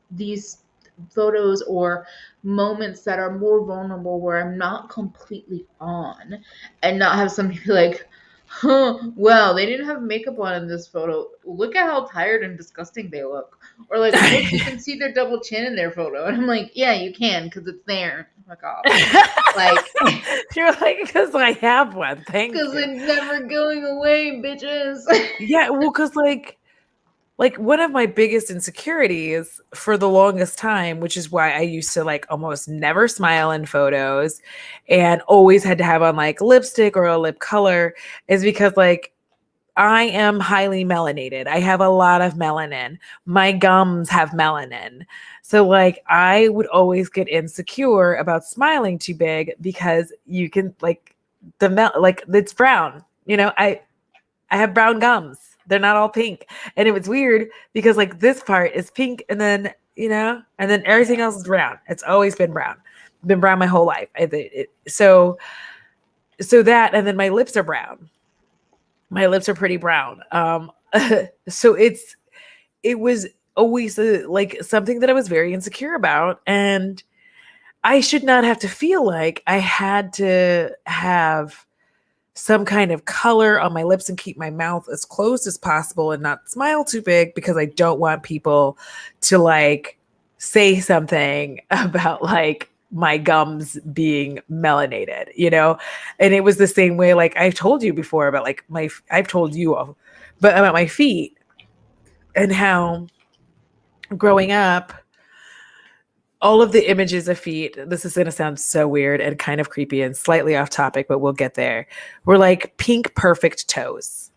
photos or moments that are more vulnerable where I'm not completely on and not have somebody be like, huh, well, they didn't have makeup on in this photo. Look at how tired and disgusting they look. Or like, look, you can see their double chin in their photo. And I'm like, yeah, you can because it's there. Fuck off. Like, You're like, because I have one. Thank because you. it's never going away, bitches. Yeah, well, because like one of my biggest insecurities for the longest time, which is why I used to like almost never smile in photos and always had to have on like lipstick or a lip color, is because like I am highly melanated. I have a lot of melanin. My gums have melanin. So like I would always get insecure about smiling too big because you can like like it's brown. I have brown gums. They're not all pink. And it was weird because like this part is pink and then, and then everything else is brown. It's always been brown. Been brown my whole life. So that, and then my lips are brown. My lips are pretty brown. So it was always like something that I was very insecure about, and I should not have to feel like I had to have some kind of color on my lips and keep my mouth as closed as possible and not smile too big because I don't want people to like say something about like my gums being melanated. And it was the same way, like I've told you before about like I've told you all, but about my feet and how growing up, all of the images of feet, this is going to sound so weird and kind of creepy and slightly off topic, but we'll get there. Were like pink perfect toes,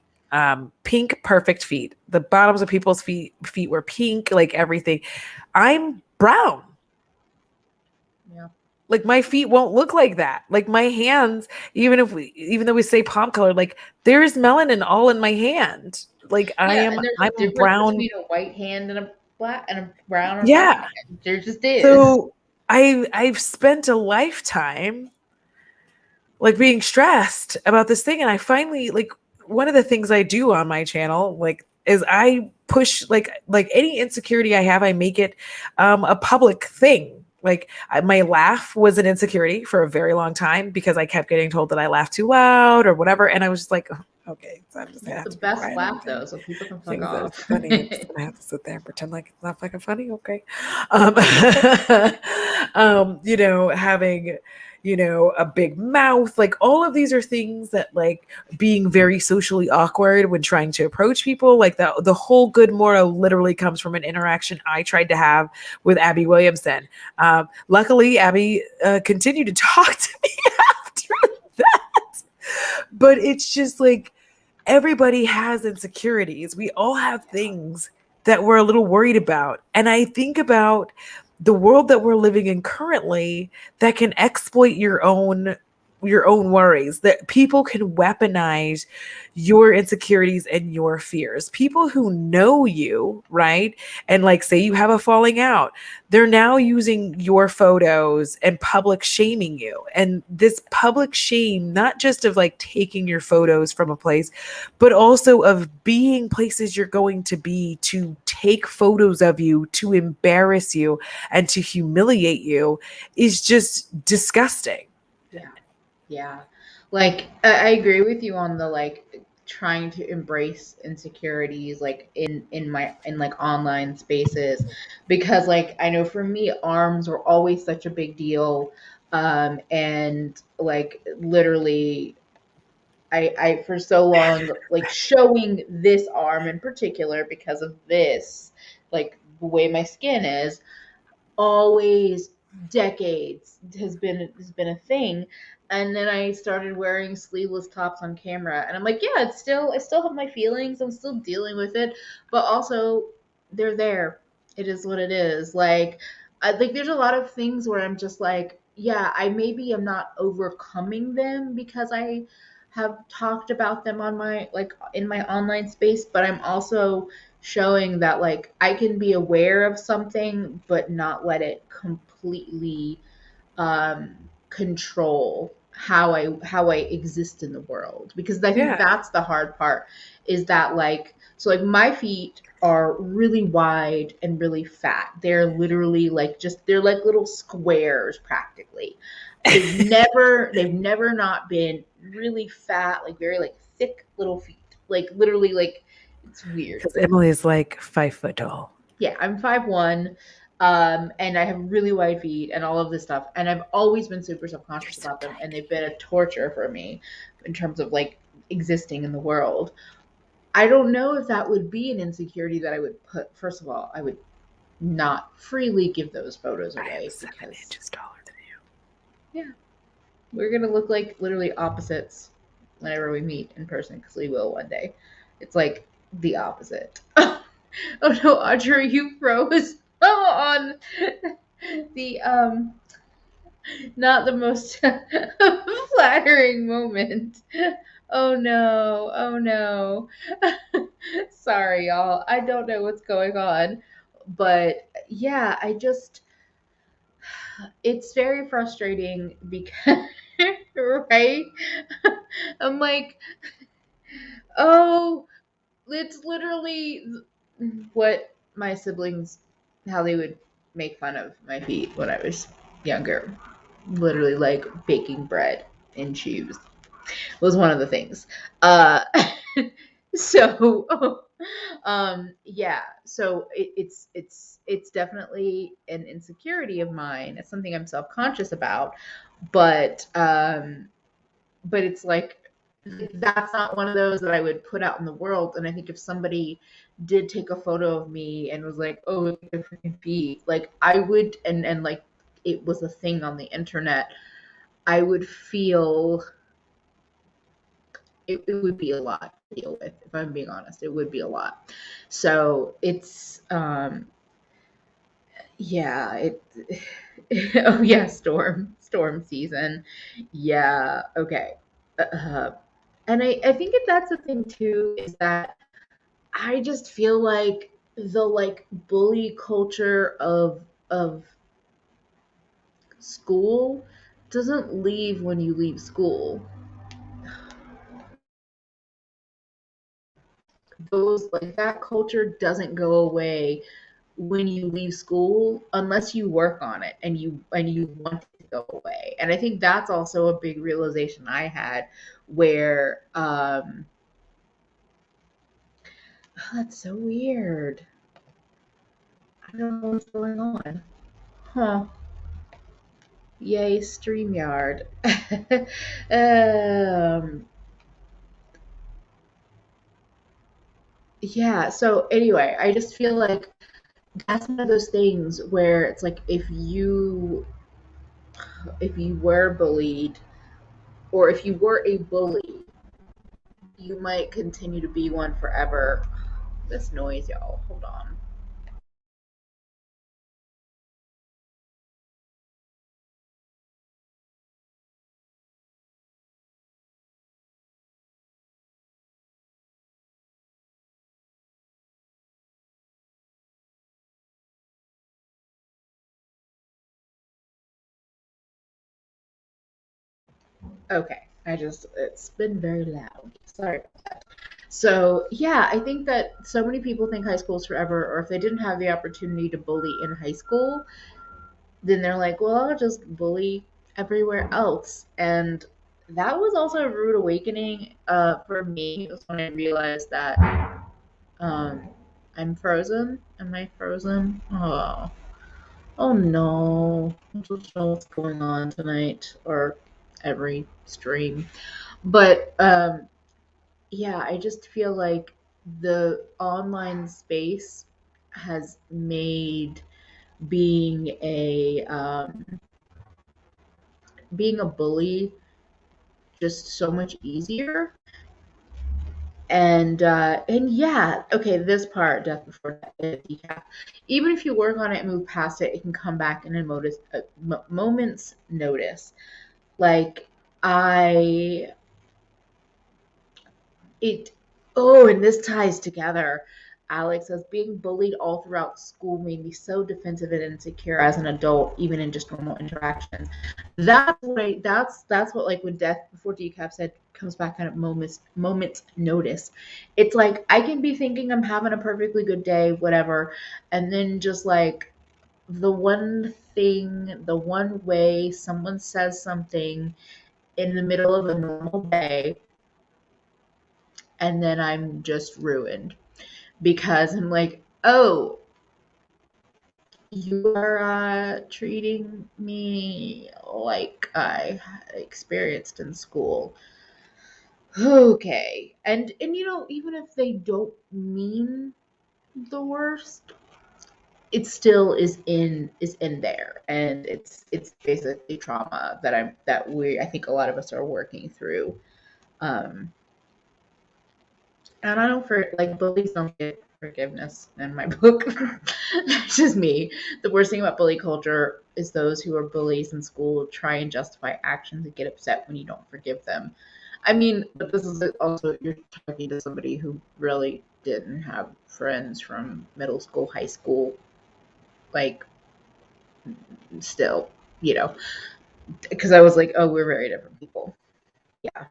pink perfect feet. The bottoms of people's feet were pink, like everything. I'm brown. Yeah. Like my feet won't look like that. Like my hands, even though we say palm color, like there is melanin all in my hand. Like Yeah, and there's I'm a difference brown. between a white hand and a black and a brown or black Yeah. hand. There just is. So I've spent a lifetime like being stressed about this thing, and I finally like one of the things I do on my channel like is I push like any insecurity I have, I make it a public thing. Like my laugh was an insecurity for a very long time because I kept getting told that I laughed too loud or whatever, and I was just like, oh, okay, so I'm just gonna It's have the to be best quiet and laugh pretend though, so people can fuck things that are off. funny. I'm just gonna have to sit there and pretend like it's not fucking funny. Okay. Um, having, a big mouth, like all of these are things that like being very socially awkward when trying to approach people. Like the whole good moral literally comes from an interaction I tried to have with Abby Williamson. Luckily, Abby continued to talk to me after that. But it's just like, everybody has insecurities. We all have things that we're a little worried about. And I think about the world that we're living in currently that can exploit your own your own worries, that people can weaponize your insecurities and your fears. People who know you, right? And like, say you have a falling out, they're now using your photos and public shaming you. And this public shame, not just of like taking your photos from a place, but also of being places you're going to be, to take photos of you, to embarrass you, and to humiliate you, is just disgusting. Yeah. Yeah. Like I agree with you on the like trying to embrace insecurities like in like online spaces, because like I know for me arms were always such a big deal, and like literally I for so long like showing this arm in particular because of this, like the way my skin is, always decades has been a thing. And then I started wearing sleeveless tops on camera and I'm like, yeah, it's still, I still have my feelings, I'm still dealing with it, but also they're there. It is what it is. Like I like there's a lot of things where I'm just like, yeah, I maybe am not overcoming them because I have talked about them on my like in my online space, but I'm also showing that like I can be aware of something but not let it completely control how I exist in the world, because I think Yeah. that's the hard part, is that like so like my feet are really wide and really fat. They're literally like just they're like little squares practically. They've never not been really fat, like very like thick little feet. Like literally like it's weird. Because Emily is like 5 foot tall. Yeah, I'm 5'1", and I have really wide feet and all of this stuff. And I've always been super You're self-conscious so about them, and they've tiny. been a torture for me in terms of like existing in the world. I don't know if that would be an insecurity that I would put. First of all, I would not freely give those photos I am away seven because inches taller than you. yeah, we're gonna look like literally opposites whenever we meet in person, because we will one day. It's like the opposite. Oh no, Audra, you froze on the not the most flattering moment. Oh no, oh no. Sorry, y'all. I don't know what's going on. But yeah, I just, it's very frustrating because, right? I'm like, oh, it's literally what my siblings, how they would make fun of my feet when I was younger. Literally, like baking bread in shoes was one of the things. Uh, so, yeah. So it's definitely an insecurity of mine. It's something I'm self conscious about, but but it's like that's not one of those that I would put out in the world. And I think if somebody did take a photo of me and was like, "Oh, look at the freaking feet," like I would, and like it was a thing on the internet, I would feel it would be a lot to deal with. If I'm being honest, it would be a lot. So it's yeah, it oh yeah, storm season. Yeah, okay. And I think that's the thing too, is that I just feel like the like bully culture of school doesn't leave when you leave school. Those like that culture doesn't go away when you leave school unless you work on it and you want it to go away. And I think that's also a big realization I had where oh, that's so weird. I don't know what's going on. Huh. Yay, StreamYard. um yeah, so anyway, I just feel like that's one of those things where it's like if you were bullied, or if you were a bully, you might continue to be one forever. This noise, y'all. Hold on. Okay. It's been very loud. Sorry about that. So, yeah, I think that so many people think high school is forever, or if they didn't have the opportunity to bully in high school, then they're like, well, I'll just bully everywhere else. And that was also a rude awakening for me. It was when I realized that um, I'm frozen. Am I frozen? Oh no. I don't know what's going on tonight or every stream. But yeah, I just feel like the online space has made being being a bully just so much easier. And yeah, okay, this part, death before decaf. Even if you work on it and move past it, it can come back in a moment's notice. Like I it oh, and this ties together. Alex says being bullied all throughout school made me so defensive and insecure as an adult, even in just normal interactions. That's what, like, when death before decaf said comes back at a moment's notice. It's like I can be thinking I'm having a perfectly good day, whatever, and then just like the one way someone says something in the middle of a normal day, and then I'm just ruined because I'm like, oh, you are treating me like I experienced in school. Okay, and even if they don't mean the worst, it still is in there, and it's basically trauma that I think a lot of us are working through. Um, And I don't bullies don't get forgiveness in my book. That's just me. The worst thing about bully culture is those who are bullies in school try and justify actions and get upset when you don't forgive them. I mean, but this is also, you're talking to somebody who really didn't have friends from middle school, high school, like, still, you know, because I was like, oh, we're very different people. Yeah.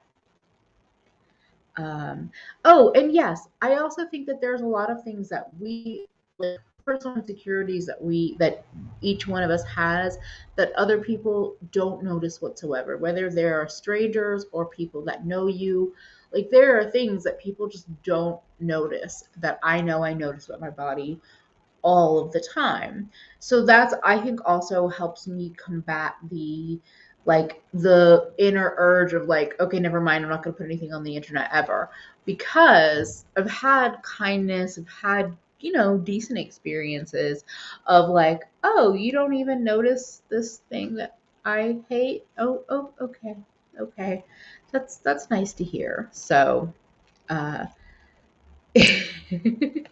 Um, oh, and yes, I also think that there's a lot of things that we, like, personal insecurities that each one of us has, that other people don't notice whatsoever, whether there are strangers or people that know you. Like, there are things that people just don't notice that I know I notice about my body all of the time. So that's, I think, also helps me combat the inner urge of like, okay, never mind, I'm not going to put anything on the internet ever, because I've had kindness, I've had, decent experiences of like, oh, you don't even notice this thing that I hate. Oh, okay. Okay. That's nice to hear. So, uh okay,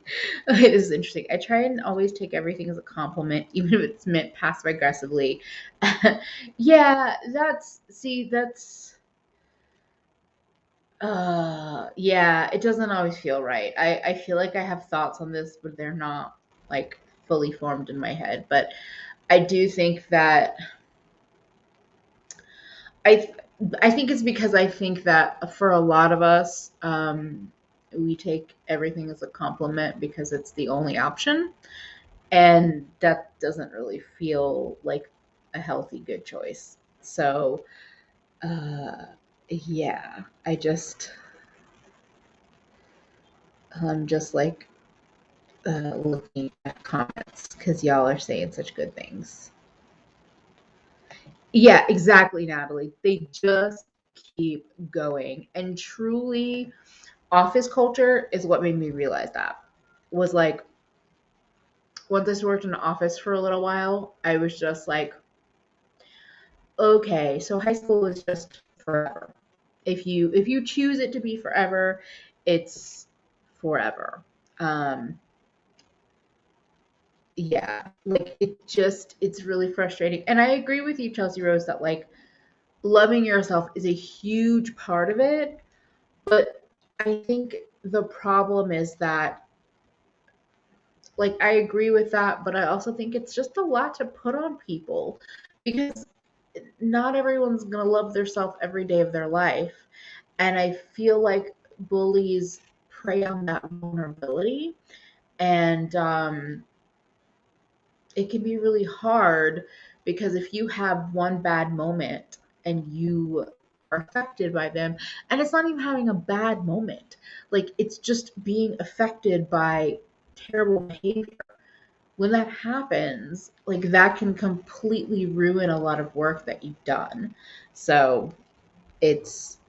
this is interesting. I try and always take everything as a compliment, even if it's meant passive aggressively. Yeah, yeah, it doesn't always feel right. I feel like I have thoughts on this, but they're not like fully formed in my head. But I do think that I I think it's because I think that for a lot of us, we take everything as a compliment because it's the only option, and that doesn't really feel like a healthy, good choice. So, uh, yeah, I'm just like looking at comments because y'all are saying such good things. Yeah, exactly, Natalie. They just keep going. And truly, office culture is what made me realize that. Was like, once I worked in an office for a little while, I was just like, okay, so high school is just forever. If you choose it to be forever, it's forever. Um, yeah, like it's really frustrating. And I agree with you, Chelsea Rose, that like loving yourself is a huge part of it. But I think the problem is that, like, I agree with that, but I also think it's just a lot to put on people because not everyone's going to love themselves every day of their life. And I feel like bullies prey on that vulnerability. And it can be really hard because if you have one bad moment and you are affected by them, and it's not even having a bad moment, like it's just being affected by terrible behavior. When that happens, like that can completely ruin a lot of work that you've done. So it's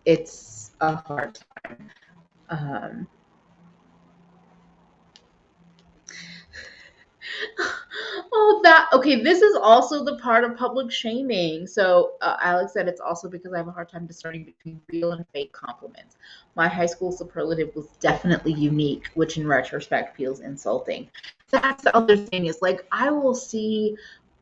a hard time. Um, Oh, that okay. This is also the part of public shaming. So, Alex said it's also because I have a hard time discerning between real and fake compliments. My high school superlative was definitely unique, which in retrospect feels insulting. That's the other thing is like I will see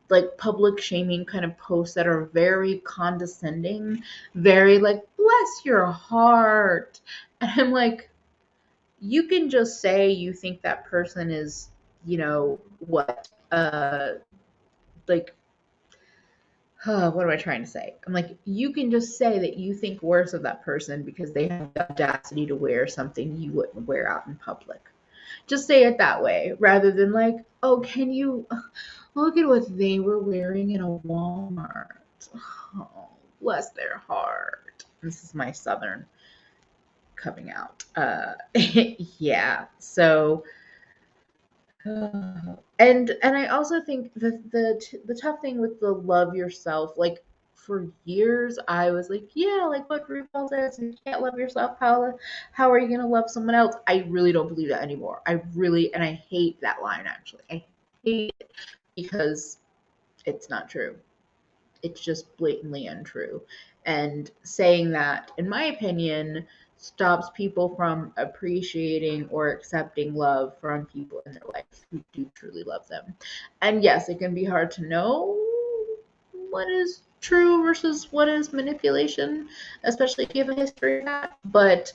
like public shaming kind of posts that are very condescending, very like bless your heart, and I'm like, you can just say you think that person is, what, like, what am I trying to say? I'm like, you can just say that you think worse of that person because they have the audacity to wear something you wouldn't wear out in public. Just say it that way rather than like, oh, can you look at what they were wearing in a Walmart? Oh, bless their heart. This is my Southern coming out. Yeah. So, and I also think the tough thing with the love yourself, like for years I was like, yeah, like what RuPaul says, you can't love yourself. How are you gonna love someone else? I really don't believe that anymore. I really, and I hate that line actually. I hate it because it's not true. It's just blatantly untrue. And saying that, in my opinion, stops people from appreciating or accepting love from people in their life who do truly love them. And yes, it can be hard to know what is true versus what is manipulation, especially if you have a history of that. But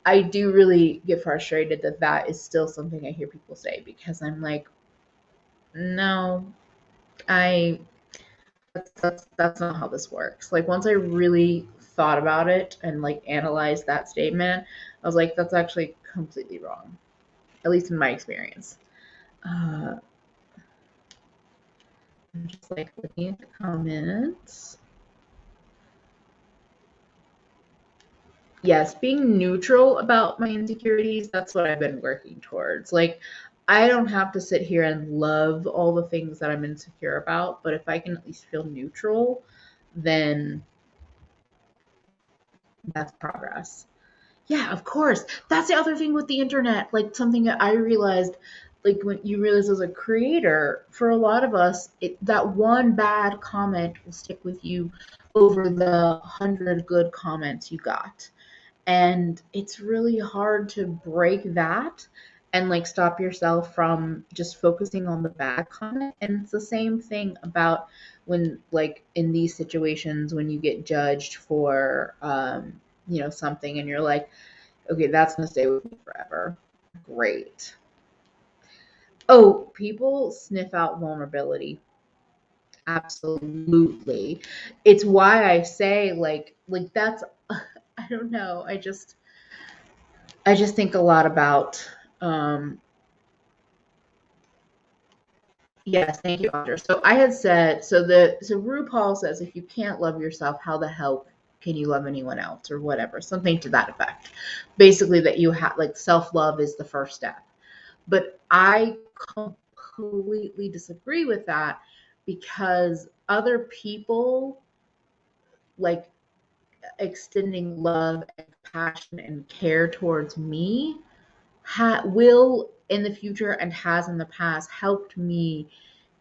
I do really get frustrated that that is still something I hear people say because I'm like, no, I that's not how this works. Like once I really thought about it and like analyzed that statement, I was like, that's actually completely wrong. At least in my experience. I'm just like looking at the comments. Yes, being neutral about my insecurities, that's what I've been working towards. Like, I don't have to sit here and love all the things that I'm insecure about, but if I can at least feel neutral, then that's progress. Yeah, of course. That's the other thing with the internet. Like something that I realized, like when you realize as a creator, for a lot of us, that one bad comment will stick with you over the 100 good comments you got. And it's really hard to break that and like stop yourself from just focusing on the bad comment. And it's the same thing about when like in these situations when you get judged for something and you're like, okay, that's gonna stay with me forever. Great. Oh, people sniff out vulnerability. Absolutely. It's why I say like that's I don't know. I just think a lot about yes, thank you, Audra. So I had said so RuPaul says if you can't love yourself, how the hell can you love anyone else or whatever, something to that effect. Basically that you have like self-love is the first step. But I completely disagree with that because other people like extending love and passion and care towards me will in the future and has in the past helped me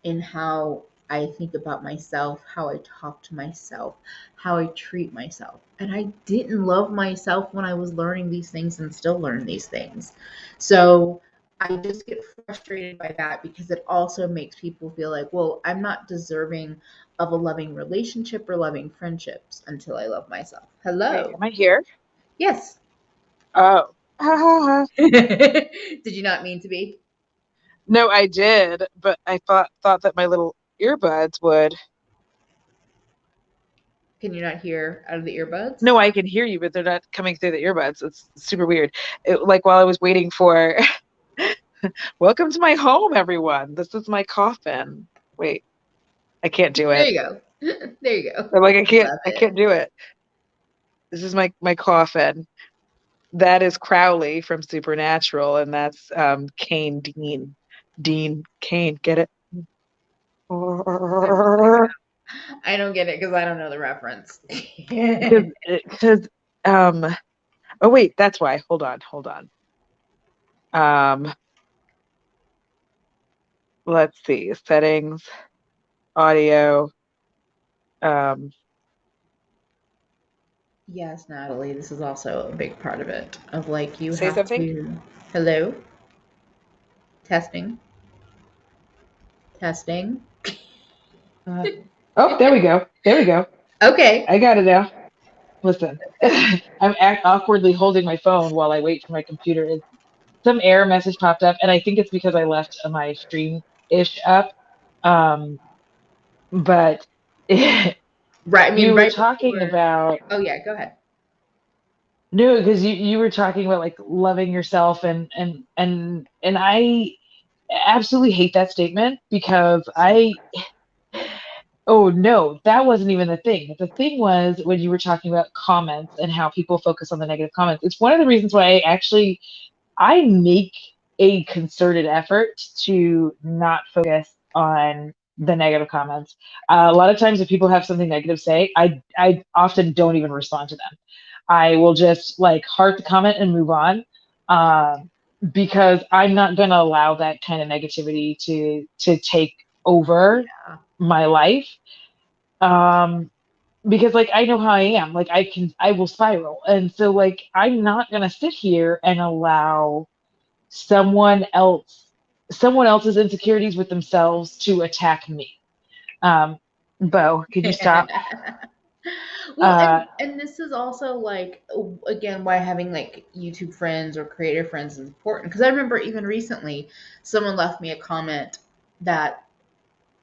in how I think about myself, how I talk to myself, how I treat myself. And I didn't love myself when I was learning these things and still learn these things. So I just get frustrated by that because it also makes people feel like, well, I'm not deserving of a loving relationship or loving friendships until I love myself. Wait, Hello. am I here? Yes. Oh. Did you not mean to be? No, I did, but I thought that my little earbuds would. Can you not hear out of the earbuds? No, I can hear you, but they're not coming through the earbuds. It's super weird. Like while I was waiting for, welcome to my home, everyone. This is my coffin. Wait, I can't do There it. you go. There you go. I'm like, Love I it. can't do it. This is my coffin. That is Crowley from Supernatural, and that's Kane Dean. Dean Kane, get it? I'm just cracking up. I don't get it because I don't know the reference. Because oh wait, that's why. Hold on. Um, let's see. Settings, audio. Um, Yes, Natalie, this is also a big part of it. Of like, you say have something. to. Hello? Testing. Testing. Uh, oh, there we go. There we go. Okay. I got it now. Listen, I'm awkwardly holding my phone while I wait for my computer. Some error message popped up, and I think it's because I left my stream ish up. Um, but Right. I mean, you were right talking before. about Oh, yeah, go ahead. no, because you were talking about like loving yourself and I absolutely hate that statement because Same. oh no, that wasn't even the thing. The thing was when you were talking about comments and how people focus on the negative comments. It's one of the reasons why I make a concerted effort to not focus on the negative comments. A lot of times, if people have something negative to say, I often don't even respond to them. I will just like heart the comment and move on, because I'm not going to allow that kind of negativity to take over Yeah. my life. Um, because like I know how I am. Like I will spiral, and so like I'm not going to sit here and allow someone else someone else's insecurities with themselves to attack me. Bo, could you stop? Well, Uh, and this is also like, again, why having like YouTube friends or creator friends is important, because I remember even recently someone left me a comment that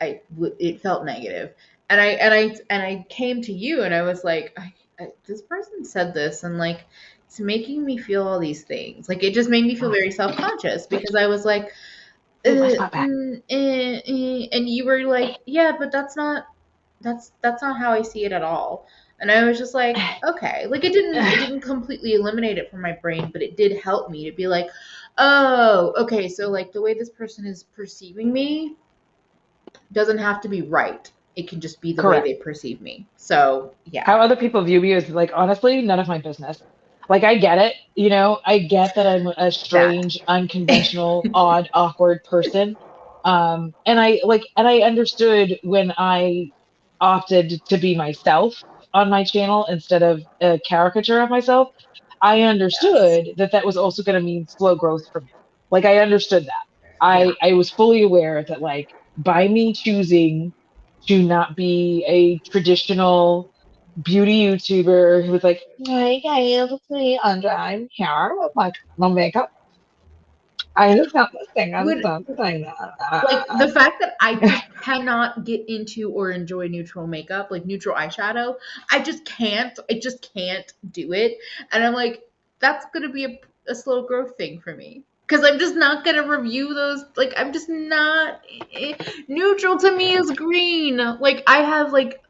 it felt negative, and I came to you and I was like, this person said this, and like it's making me feel all these things. Like it just made me feel oh, very self conscious because I was like, ooh, my spot back. and you were like, yeah, but that's not how I see it at all. And I was just like, okay, like it didn't completely eliminate it from my brain, but it did help me to be like, oh, okay, so like the way this person is perceiving me doesn't have to be right. It can just be the way Correct. they perceive me. So yeah. How other people view me is like honestly none of my business. Like I get it, you know, I get that I'm a That. strange, unconventional, odd, awkward person. And I understood when I opted to be myself on my channel instead of a caricature of myself. I Yes. understood that that was also going to mean slow growth for me. Like I understood that. Yeah. I was fully aware that like by me choosing to not be a traditional beauty YouTuber who was like, "Hey guys, it's me, Audra. I'm here with my makeup. I just got this thing. I'm Would something like the that." fact that I just cannot get into or enjoy neutral makeup, like neutral eyeshadow. I just can't do it. And I'm like, that's gonna be a slow growth thing for me. Because I'm just not gonna review those. Like, I'm just not. Neutral to me is green. Like, I have like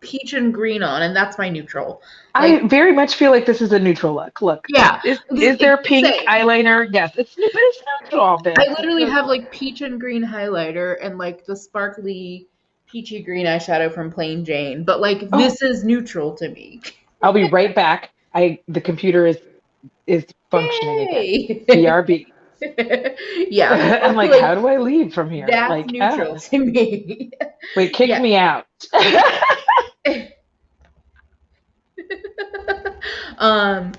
peach and green on, and that's my neutral. Like, I very much feel like this is a neutral look. Look, yeah, is there pink same. eyeliner? Yes, but it's neutral, I bitch. It's literally have neutral. like peach and green highlighter and like the sparkly peachy green eyeshadow from Plain Jane, but like Oh, this is neutral to me. I'll be right back. The computer is functioning again. Yay! BRB. Yeah, I'm so like, like how do I leave from here? that's Like, neutral to me. wait, kick Yeah. me out. um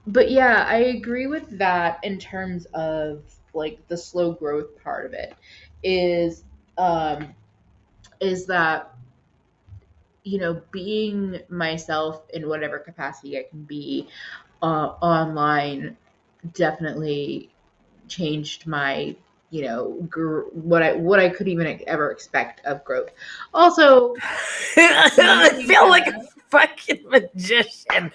but yeah, I agree with that in terms of like the slow growth part of it is um is that being myself in whatever capacity I can be online definitely changed my what I could even ever expect of growth. Also, I feel like a fucking magician.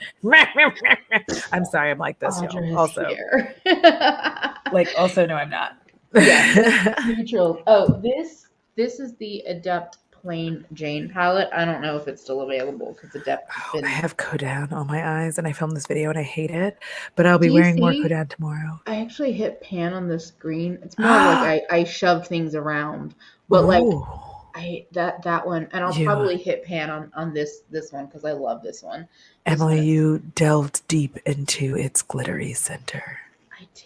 I'm sorry, I'm like this, y'all. Audra is Also, here. also, no, I'm not. Yeah, neutral. Oh, this is the Adept Plain Jane palette. I don't know if it's still available because Adept has been. I have Kodan on my eyes, and I filmed this video, and I hate it. But I'll be Do you wearing more see? Kodan tomorrow. I actually hit pan on the screen. It's more of like I shove things around, but like Ooh, that one, and I'll you, probably hit pan on this one because I love this one. This Emily, one is, you delved deep into its glittery center. I did.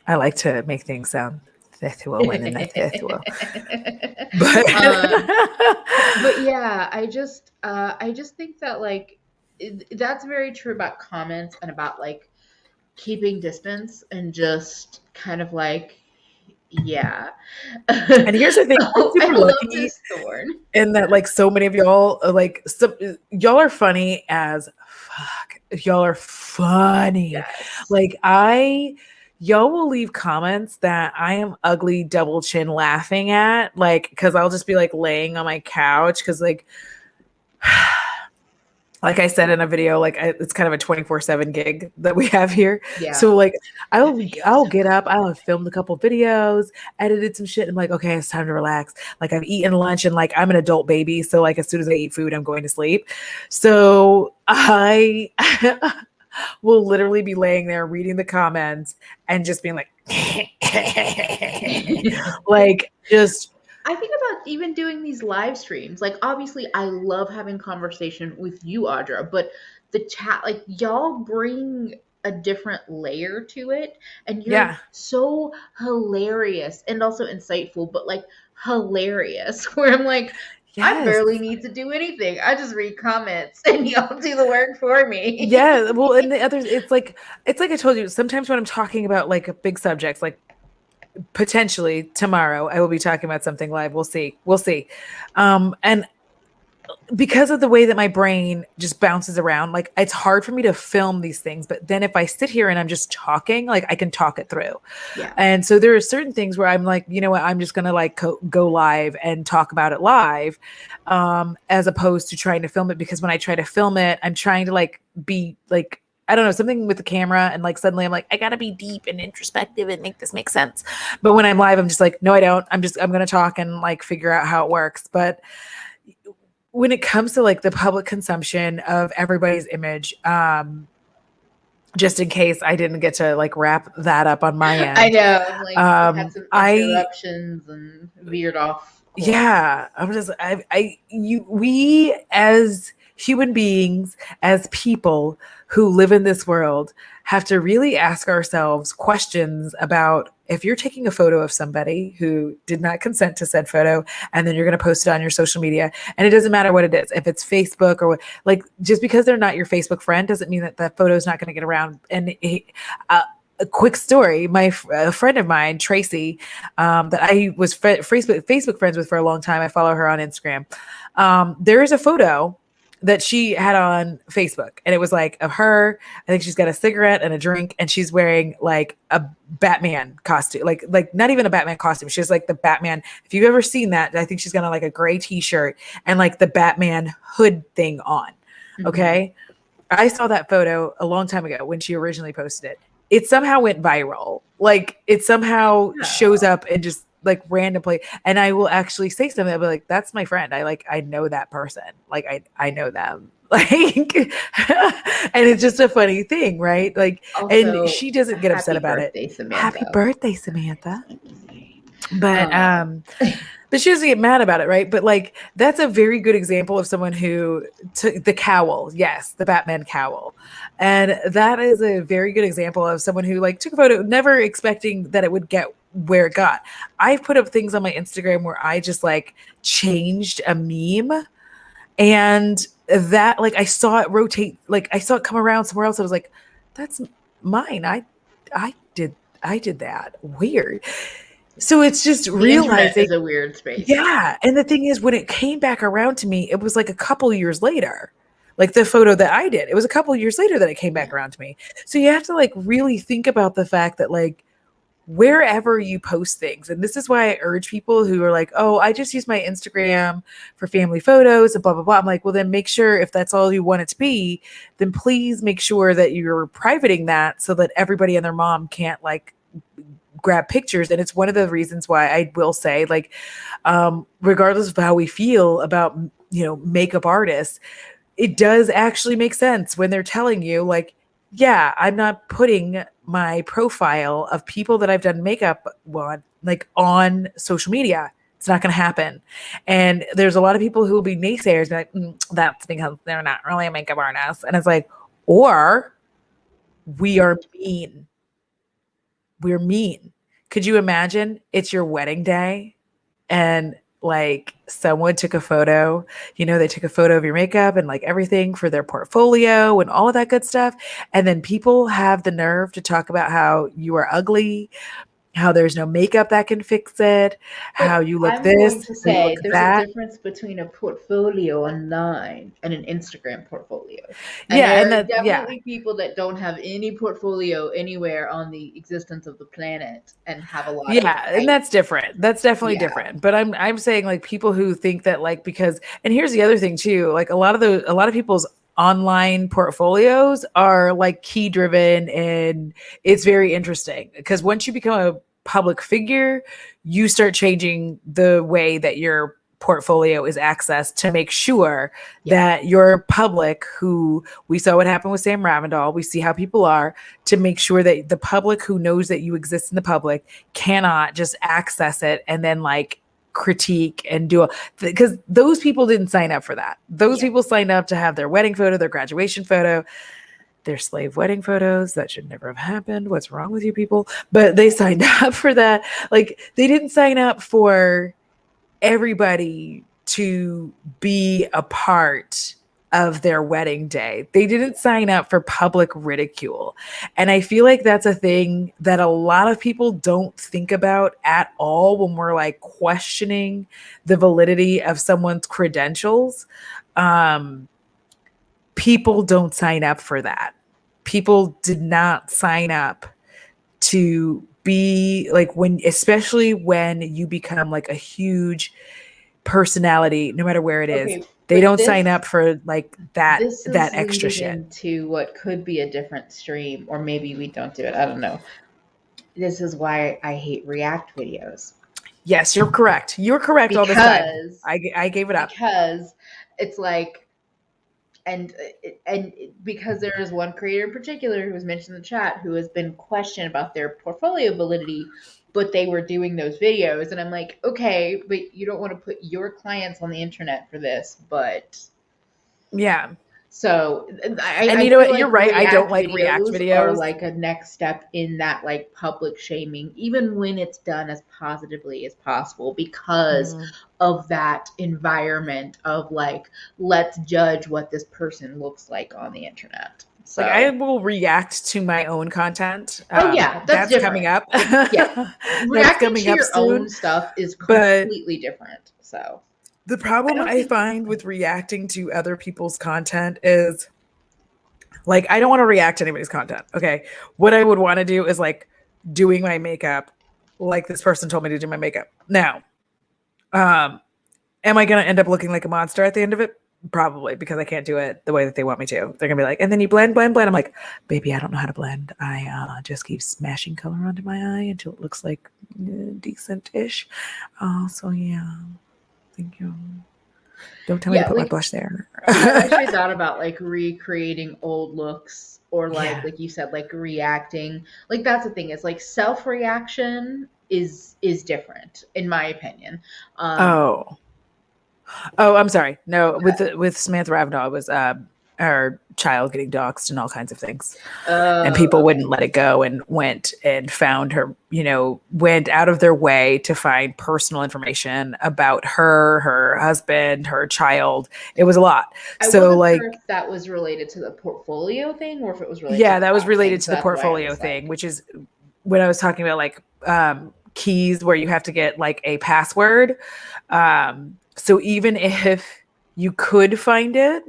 I like to make things sound H3ll when in that H3ll. But yeah, I just think that like that's very true about comments and about like keeping distance and just kind of like yeah. And here's the thing, I'm super I love lucky this thorn. in that like so many of y'all y'all are funny as fuck. Y'all are funny. Yes. Like y'all will leave comments that I am ugly double chin laughing at, like, because I'll just be like laying on my couch because like like I said in a video, like it's kind of a 24/7 gig that we have here. Yeah. So like I'll get up, I'll have filmed a couple videos, edited some shit. I'm like, okay, it's time to relax. Like I've eaten lunch and like I'm an adult baby. So like as soon as I eat food, I'm going to sleep. So I will literally be laying there reading the comments and just being like, like just. I think about even doing these live streams. Like, obviously, I love having conversation with you, Audra, but the chat, like, y'all bring a different layer to it, and you're so hilarious and also insightful, but like hilarious. Where I'm like, I barely need to do anything. I just read comments, and y'all do the work for me. Yeah, well, and the others, it's like I told you. Sometimes when I'm talking about like big subjects, like potentially tomorrow I will be talking about something live. We'll see. And because of the way that my brain just bounces around, like it's hard for me to film these things. But then if I sit here and I'm just talking, like I can talk it through. Yeah. And so there are certain things where I'm like, you know what, I'm just going to like go live and talk about it live, as opposed to trying to film it, because when I try to film it, I'm trying to like be like, I don't know, something with the camera, and like suddenly I'm like, I gotta be deep and introspective and make this make sense. But when I'm live, I'm just like, no, I don't. I'm gonna talk and like figure out how it works. But when it comes to like the public consumption of everybody's image, just in case I didn't get to like wrap that up on my end. I know, like had some interruptions and veered off. Yeah, I'm just we as human beings, as people who live in this world, have to really ask ourselves questions about if you're taking a photo of somebody who did not consent to said photo, and then you're going to post it on your social media, and it doesn't matter what it is, if it's Facebook or like, just because they're not your Facebook friend doesn't mean that that photo is not going to get around. And a quick story, a friend of mine, Tracy, that I was Facebook friends with for a long time. I follow her on Instagram. There is a photo that she had on Facebook, and it was like of her. I think she's got a cigarette and a drink, and she's wearing like a Batman costume, like not even a Batman costume. She's like the Batman. If you've ever seen that, I think she's got on like a gray t-shirt and like the Batman hood thing on. Mm-hmm. Okay. I saw that photo a long time ago when she originally posted it. It somehow went viral. Like it somehow shows up and just like randomly, and I will actually say something. I'll be like, that's my friend. I know that person. Like I know them. Like, and it's just a funny thing, right? Like, also, and she doesn't get upset about it. Samantha. Happy birthday, Samantha. But she doesn't get mad about it, right? But like, that's a very good example of someone who took the cowl. Yes, the Batman cowl. And that is a very good example of someone who like took a photo, never expecting that it would get where it got. I've put up things on my Instagram where I just like changed a meme, and that like I saw it rotate, like I saw it come around somewhere else. I was like, that's mine. I did that. Weird. So it's just realizing is a weird space. Yeah. And the thing is, when it came back around to me, it was like a couple years later. Like the photo that I did, it was a couple years later that it came back around to me. So you have to like really think about the fact that like, wherever you post things. And this is why I urge people who are like, oh, I just use my Instagram for family photos and blah, blah, blah. I'm like, well, then make sure if that's all you want it to be, then please make sure that you're privating that so that everybody and their mom can't like grab pictures. And it's one of the reasons why I will say, like, regardless of how we feel about, makeup artists, it does actually make sense when they're telling you, like, yeah, I'm not putting my profile of people that I've done makeup on, like, on social media. It's not going to happen. And there's a lot of people who will be naysayers, be like, that's because they're not really a makeup artist. And it's like, or we are mean. We're mean. Could you imagine it's your wedding day and like someone took a photo, they took a photo of your makeup and like everything for their portfolio and all of that good stuff. And then people have the nerve to talk about how you are ugly, how there's no makeup that can fix it, how you look I'm going this, to how you say look there's a that. difference between a portfolio online and an Instagram portfolio. And Yeah. there And are that, yeah. definitely people that don't have any portfolio anywhere on the existence of the planet and have a lot of Yeah, and hype. that's different. That's definitely Yeah. different. But I'm saying like people who think that like because and here's the other thing too, like a lot of people's online portfolios are like key driven, and it's very interesting because once you become a public figure, you start changing the way that your portfolio is accessed to make sure Yeah. that your public, who we saw what happened with Sam Ravindal, we see how people are, to make sure that the public who knows that you exist in the public cannot just access it and then like critique and do because those people didn't sign up for that. Those Yeah. people signed up to have their wedding photo, their graduation photo, their slave wedding photos. That should never have happened. What's wrong with you people? But they signed up for that. Like they didn't sign up for everybody to be a part of their wedding day. They didn't sign up for public ridicule. And I feel like that's a thing that a lot of people don't think about at all when we're like questioning the validity of someone's credentials. People don't sign up for that. People did not sign up to be like especially when you become like a huge personality, no matter where it is, Okay, they but don't sign up for like that this is extra leading shit. into what could be a different stream, or maybe we don't do it. I don't know. This is why I hate React videos. Yes, you're correct. You're correct all this time. I gave it up. Because it's like, and because there is one creator in particular who was mentioned in the chat who has been questioned about their portfolio validity, but they were doing those videos, and I'm like, okay, but you don't want to put your clients on the internet for this, but Yeah. so And I you know feel what? You're like right. I don't React like React videos are videos. like a next step in that like public shaming, even when it's done as positively as possible, because of that environment of like, let's judge what this person looks like on the internet. So Like I will react to my own content. oh yeah, that's coming up. Yeah, That's reacting coming to up your soon. own stuff is But completely different. So the problem I find with reacting to other people's content is like I don't want to react to anybody's content. Okay. What I would want to do is like doing my makeup like this person told me to do my makeup. Now, am I going to end up looking like a monster at the end of it? Probably, because I can't do it the way that they want me to. They're gonna be like, and then you blend. I'm like, baby, I don't know how to blend. I just keep smashing color onto my eye until it looks like decent-ish. So yeah, thank you. Don't tell me to put my blush there. I actually thought about like recreating old looks, or like you said, like reacting. Like that's the thing, is like self-reaction is different in my opinion. I'm sorry. No, with Samantha Ravenel, it was her child getting doxxed and all kinds of things. And people wouldn't let it go and went and found her, went out of their way to find personal information about her husband, her child. It was a lot. I wasn't sure if that was related to the portfolio thing or if it was related to that was related to the portfolio thing, like, which is when I was talking about like keys where you have to get like a password. So even if you could find it,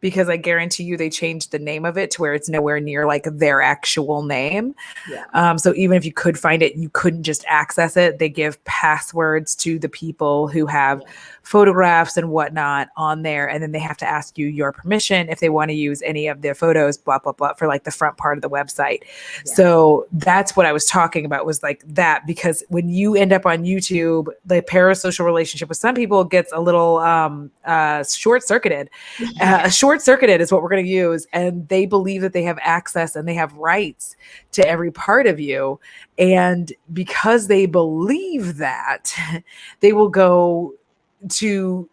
because I guarantee you they changed the name of it to where it's nowhere near like their actual name. Yeah. So even if you could find it, you couldn't just access it. They give passwords to the people who have photographs and whatnot on there. And then they have to ask you your permission if they want to use any of their photos, blah, blah, blah, for like the front part of the website. Yeah. So that's what I was talking about, was like that, because when you end up on YouTube, the parasocial relationship with some people gets a little short-circuited. Short-circuited is what we're going to use. And they believe that they have access and they have rights to every part of you. And because they believe that, they will go to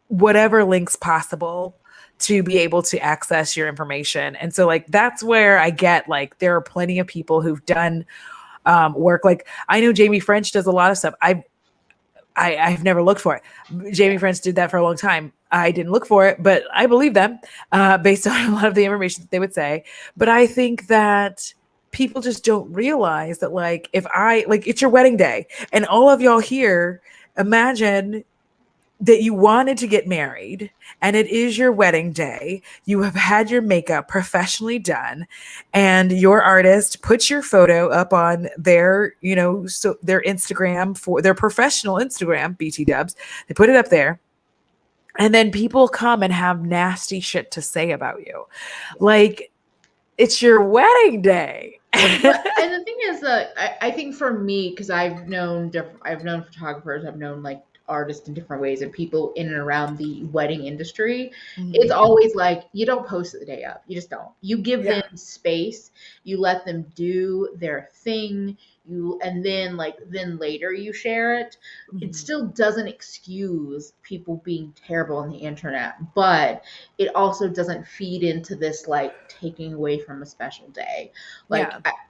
whatever links possible to be able to access your information. And so like, that's where I get like, there are plenty of people who've done work. Like I know Jamie French does a lot of stuff. I've never looked for it. Jamie French did that for a long time. I didn't look for it, but I believe them based on a lot of the information that they would say. But I think that people just don't realize that, like, if I, like, it's your wedding day and all of y'all here, imagine that you wanted to get married and it is your wedding day. You have had your makeup professionally done and your artist puts your photo up on their, so their Instagram, for their professional Instagram, BT dubs. They put it up there. And then people come and have nasty shit to say about you. Like, it's your wedding day. And the thing is that I think for me, because I've known photographers, I've known like artists in different ways, and people in and around the wedding industry, it's always like, you don't post it the day up. You just don't. You give them space. You let them do their thing. And then later you share it. It still doesn't excuse people being terrible on the internet, but it also doesn't feed into this like taking away from a special day. Like,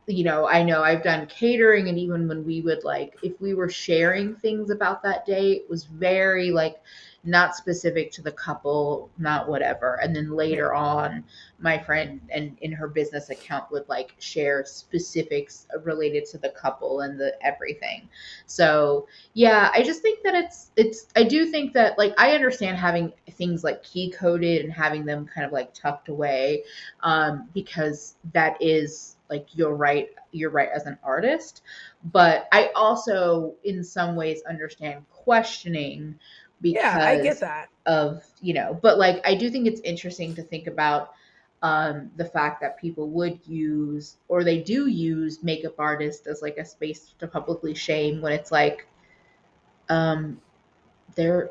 I know I've done catering, and even when we would like, if we were sharing things about that day, it was very like not specific to the couple, not whatever. And then later on, my friend and in her business account would like share specifics related to the couple and the everything. So yeah, I just think that I do think that, like, I understand having things like key coded and having them kind of like tucked away, because that is like you're right as an artist. But I also in some ways understand questioning, because I get that. of, but like, I do think it's interesting to think about the fact that people would use, or they do use, makeup artists as like a space to publicly shame, when it's like, they're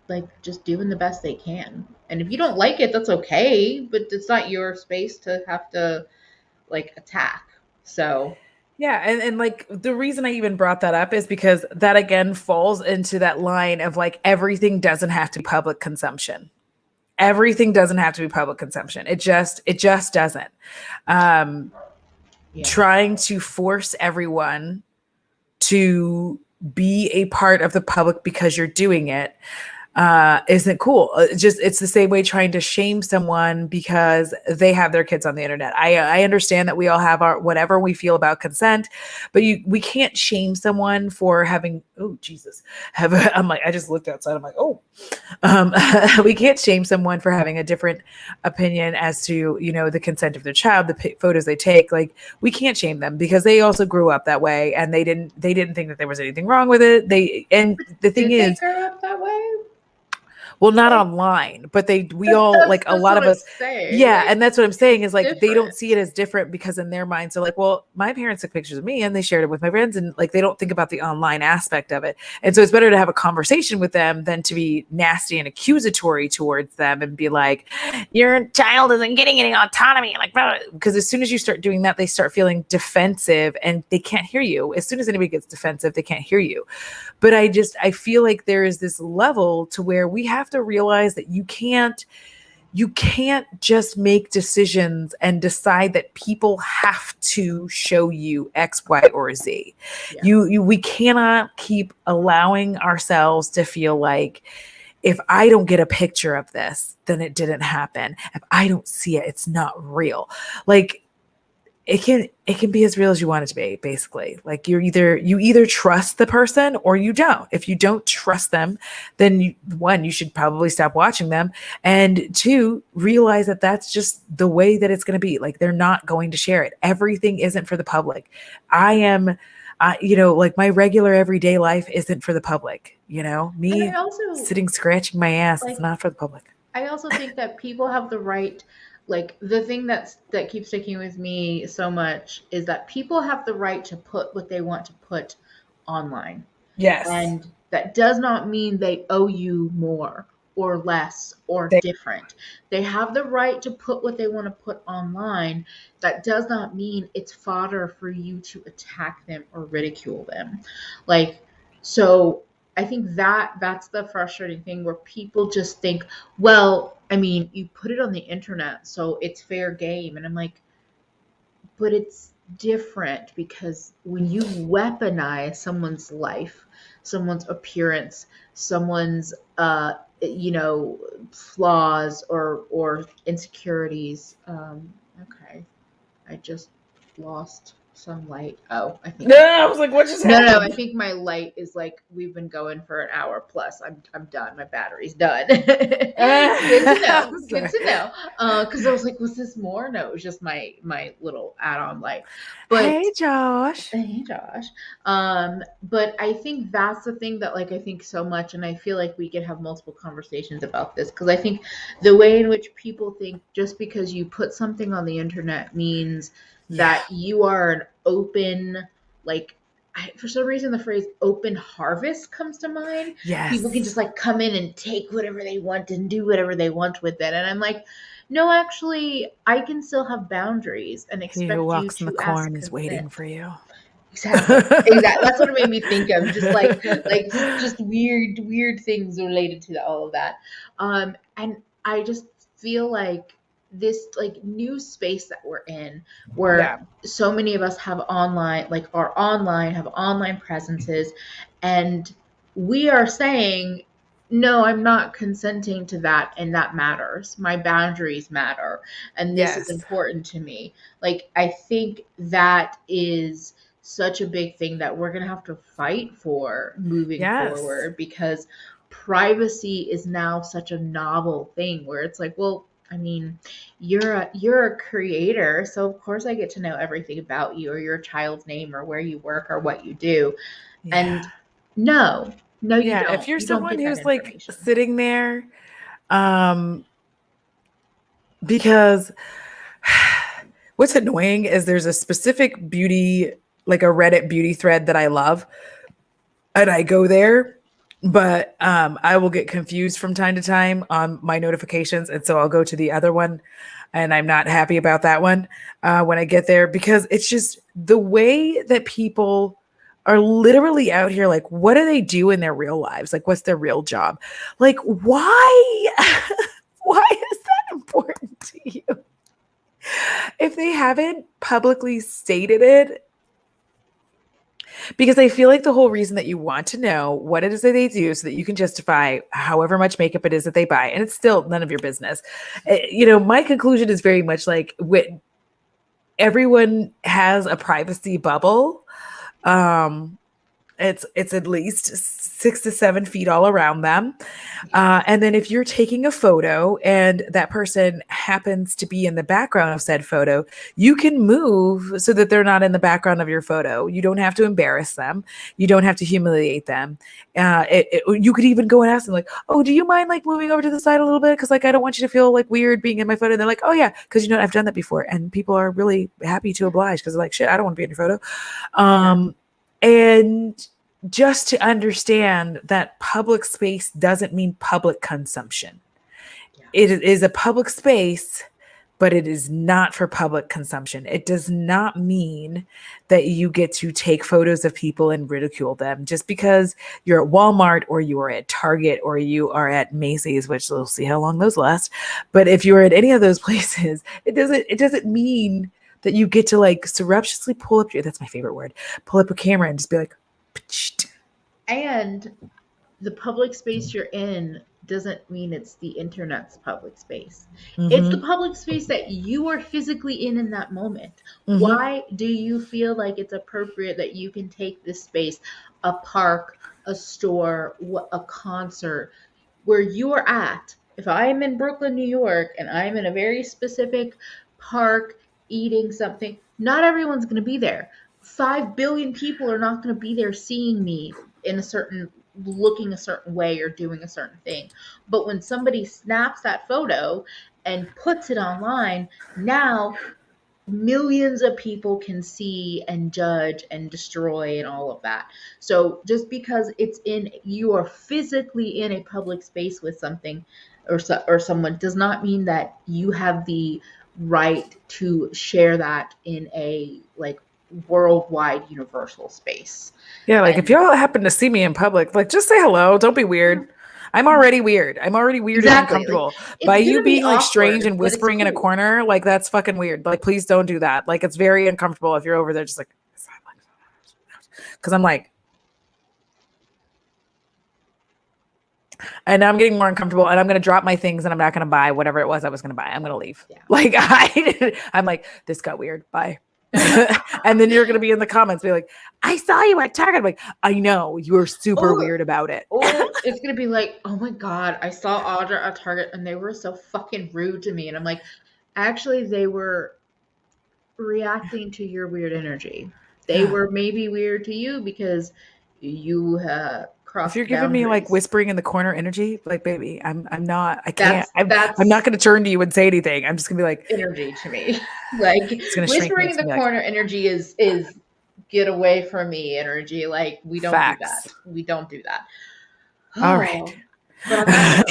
like just doing the best they can. And if you don't like it, that's okay, but it's not your space to have to like attack. So yeah, and like the reason I even brought that up is because that again falls into that line of like, everything doesn't have to be public consumption. Everything doesn't have to be public consumption. It just doesn't. Trying to force everyone to be a part of the public because you're doing it isn't cool. It's the same way trying to shame someone because they have their kids on the internet. I understand that we all have our whatever we feel about consent, but we can't shame someone for having, oh Jesus, I'm like, I just looked outside. I'm like, oh, we can't shame someone for having a different opinion as to, the consent of their child, the photos they take. Like, we can't shame them because they also grew up that way and they didn't think that there was anything wrong with it. They grow up that way? Well, not online, but we all, like, a lot of us. Yeah. Like, and that's what I'm saying is like, they don't see it as different because in their minds they're like, well, my parents took pictures of me and they shared it with my friends. And like, they don't think about the online aspect of it. And so it's better to have a conversation with them than to be nasty and accusatory towards them and be like, your child isn't getting any autonomy. Like, because as soon as you start doing that, they start feeling defensive and they can't hear you. As soon as anybody gets defensive, they can't hear you. But I feel like there is this level to where we have to realize that you can't just make decisions and decide that people have to show you X, Y, or Z. Yeah. We cannot keep allowing ourselves to feel like, if I don't get a picture of this, then it didn't happen. If I don't see it, it's not real. Like, it can be as real as you want it to be, basically. Like you either trust the person or you don't. If you don't trust them, then you should probably stop watching them, and two, realize that that's just the way that it's going to be. Like they're not going to share it. Everything isn't for the public. I am like my regular everyday life isn't for the public. And Me I also sitting scratching my ass, it's like not for the public. I also think that people have the right, like the thing that keeps sticking with me so much is that people have the right to put what they want to put online. Yes. And that does not mean they owe you more or less or They, different. They have the right to put what they want to put online. That does not mean it's fodder for you to attack them or ridicule them. Like, so I think that's the frustrating thing where people just think, well, I mean, you put it on the internet, so it's fair game. And I'm like, but it's different because when you weaponize someone's life, someone's appearance, someone's flaws or insecurities. Okay, I just lost some light. Oh, I think I was like, what just no, happened? I think my light is like we've been going for an hour plus. I'm done. My battery's done. Good to know. Good to know. Because I was like, was this more? No, it was just my little add-on light. But Hey, Josh. hey, Josh. But I think that's the thing that like I think so much, and I feel like we could have multiple conversations about this because I think the way in which people think just because you put something on the internet means that you are an open, like for some reason the phrase open harvest comes to mind. Yes. People can just like come in and take whatever they want and do whatever they want with it. And I'm like, no, actually, I can still have boundaries and He who expect you walks in the to ask corn is waiting consent. for you. Exactly. That's what it made me think of. Just like just weird things related to all of that. And I just feel like this like new space that we're in where so many of us have have online presences, and we are saying, no, I'm not consenting to that, and that matters. My boundaries matter, and this is Yes. important to me. Like I think that is such a big thing that we're going to have to fight for moving forward because privacy is now such a novel thing where it's like, well, I mean, you're a creator, so of course I get to know everything about you or your child's name or where you work or what you do. Yeah. And no, you Yeah. don't. If you're You don't someone get that who's like information. sitting there, because what's annoying is there's a specific beauty, like a Reddit beauty thread that I love, and I go there, but I will get confused from time to time on my notifications, and so I'll go to the other one, and I'm not happy about that one when I get there because it's just the way that people are literally out here. Like, what do they do in their real lives? Like, what's their real job? Like, why? Why is that important to you? If they haven't publicly stated it, because I feel like the whole reason that you want to know what it is that they do so that you can justify however much makeup it is that they buy, and it's still none of your business. My conclusion is very much like everyone has a privacy bubble. It's at least 6 to 7 feet all around them. And then if you're taking a photo and that person happens to be in the background of said photo, you can move so that they're not in the background of your photo. You don't have to embarrass them. You don't have to humiliate them. You could even go and ask them like, oh, do you mind like moving over to the side a little bit? Cause like, I don't want you to feel like weird being in my photo. And they're like, oh yeah. Cause I've done that before. And people are really happy to oblige. Cause they're like, shit, I don't want to be in your photo. And just to understand that public space doesn't mean public consumption. It is a public space, but it is not for public consumption. It does not mean that you get to take photos of people and ridicule them just because you're at Walmart or you are at Target or you are at Macy's, which we'll see how long those last. But if you're at any of those places, it doesn't mean that you get to like surreptitiously pull up that's my favorite word, pull up a camera and just be like, psh-t. And the public space you're in doesn't mean it's the internet's public space. It's the Mm-hmm. public space that you are physically in that moment. Mm-hmm. Why do you feel like it's appropriate that you can take this space, a park, a store, a concert, where you are at? If I am in Brooklyn, New York, and I'm in a very specific park eating something, not everyone's going to be there. 5 billion people are not going to be there seeing me in a certain, looking a certain way or doing a certain thing. But when somebody snaps that photo and puts it online, now millions of people can see and judge and destroy and all of that. So just because it's in, you are physically in a public space with something or someone, does not mean that you have the right to share that in a like worldwide universal space. Yeah, like if And y'all happen to see me in public, like just say hello. Don't be weird. I'm already weird. I'm already weird and exactly, like, uncomfortable. By it's you gonna be being like strange awkward, and but it's whispering in a cool. corner, like that's fucking weird. Like, please don't do that. Like, it's very uncomfortable if you're over there just like, because I'm like, and now I'm getting more uncomfortable and I'm going to drop my things and I'm not going to buy whatever it was I was going to buy. I'm going to leave. Yeah. Like, I'm like, this got weird. Bye. And then you're going to be in the comments be like, I saw you at Target. I'm like, I know you were super weird about it. Or it's going to be like, oh my God, I saw Audra at Target and they were so fucking rude to me. And I'm like, actually, they were reacting to your weird energy. They were maybe weird to you because you crossed If you're giving me like boundaries. whispering in the corner energy, like, baby, I'm not, I can't, That's I'm not going to turn to you and say anything. I'm just going to be like, energy to me. Like it's going to shrink me. whispering in It's the gonna be like, corner energy is get away from me energy. Like we don't do that. facts. We don't do that. All right. But on that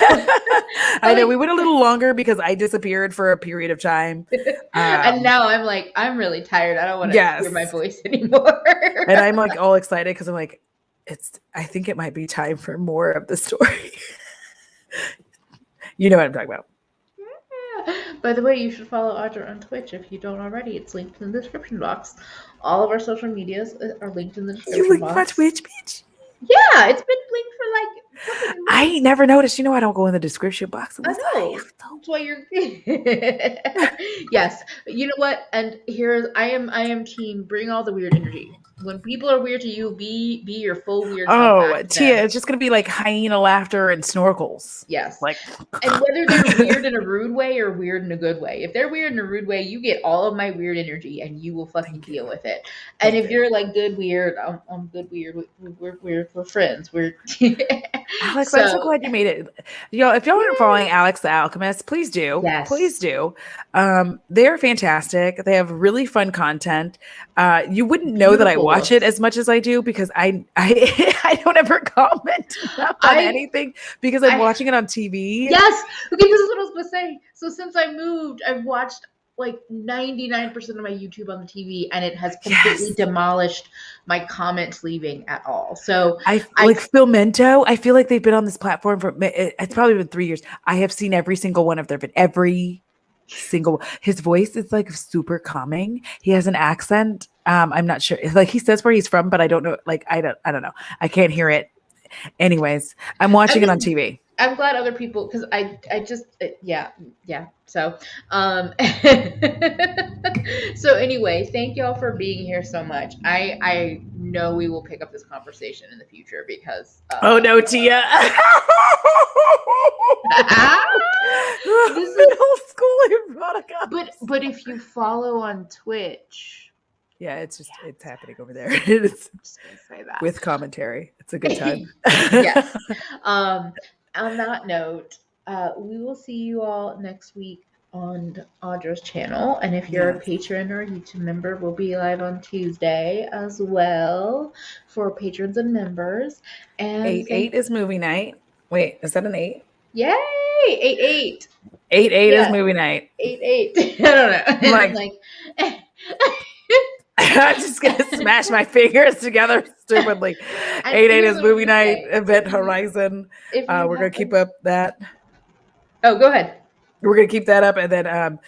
note, I know we went a little longer because I disappeared for a period of time. And now I'm like, I'm really tired. I don't want to Yes. hear my voice anymore. And I'm like all excited because I'm like, I think it might be time for more of the story. You know what I'm talking about. By the way, you should follow Audra on Twitch if you don't already. It's linked in the description box. All of our social medias are linked in the description You link box. my Twitch, bitch? Yeah, it's been linked for like I never noticed. You know, I don't go in the description box. I know. That's why you're Yes. You know what? And here's I am team bring all the weird energy. When people are weird to you, be your full weird self back to Tia, them. it's just gonna be like hyena laughter and snorkels. Yes. Like, and whether they're weird in a rude way or weird in a good way. If they're weird in a rude way, you get all of my weird energy and you will fucking deal with it. And if you're like good weird, I'm good weird. We're friends. We're Alex, I'm so glad you made it. Yo, if y'all aren't following Alex the Alchemist, please do. Yes. Please do. They're fantastic. They have really fun content. You wouldn't know that I watch it as much as I do because I don't ever comment on anything because I'm watching it on TV. Yes. Okay, this is what I was going to say. So since I moved, I've watched like 99% of my YouTube on the TV, and it has completely demolished my comment leaving at all. So I like Filmento. I feel like they've been on this platform for it's probably been 3 years. I have seen every single one of their every single. His voice is like super calming. He has an accent. I'm not sure. Like he says where he's from, but I don't know. Like I don't know. I can't hear it. Anyways, I'm watching it on TV. I'm glad other people, because I just yeah. So so anyway, thank y'all for being here so much. I know we will pick up this conversation in the future because oh no, Tia. This is middle school erotica. But if you follow on Twitch, yeah, it's happening over there. It's just gonna say that with commentary. It's a good time. Yes. On that note, we will see you all next week on Audra's channel. And if you're a patron or a YouTube member, we'll be live on Tuesday as well for patrons and members. And 8 is movie night. Wait, is that an 8? Yay! 8 is movie night. 8. I don't know. I'm like I'm just gonna smash my fingers together stupidly. 8 is movie night. Event Horizon. We're gonna keep up that. Oh, go ahead. We're gonna keep that up, and then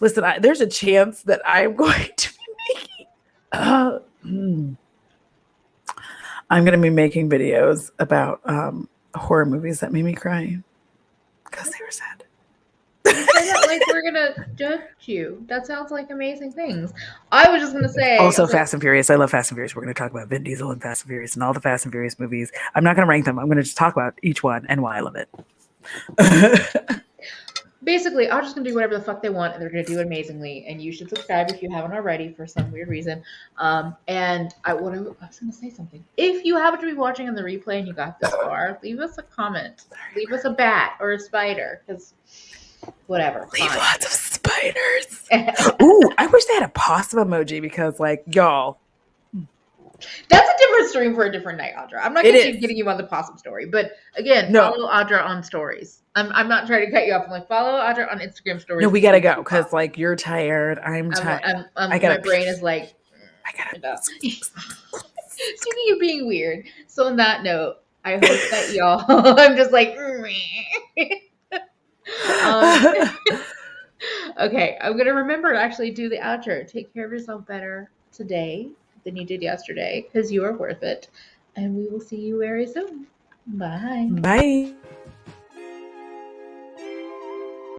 listen. There's a chance that I'm going to be making. I'm gonna be making videos about horror movies that made me cry because they were sad. Say that like we're gonna judge you. That sounds like amazing things. I was just gonna say. Also, Okay, Fast and Furious. I love Fast and Furious. We're going to talk about Vin Diesel and Fast and Furious and all the Fast and Furious movies. I'm not going to rank them. I'm going to just talk about each one and why I love it. basically, I'm just gonna do whatever the fuck they want, and they're gonna do it amazingly. And you should subscribe if you haven't already for some weird reason. And I was gonna say something. If you happen to be watching on the replay and you got this far, leave us a comment. Leave us a bat or a spider, because whatever. Leave fine. lots of spiders. Ooh, I wish they had a possum emoji because, like, y'all. That's a different stream for a different night, Audra. I'm not getting you on the possum story, but again, follow Audra on stories. I'm not trying to cut you off. I'm like, follow Audra on Instagram stories. No, we gotta go because like you're tired. I'm tired. My brain is like, I gotta. Speaking of being weird, so on that note, I hope that y'all. I'm just like. Okay, I'm gonna remember to actually do the outro. Take care of yourself better today than you did yesterday because you are worth it. And we will see you very soon. Bye. Bye.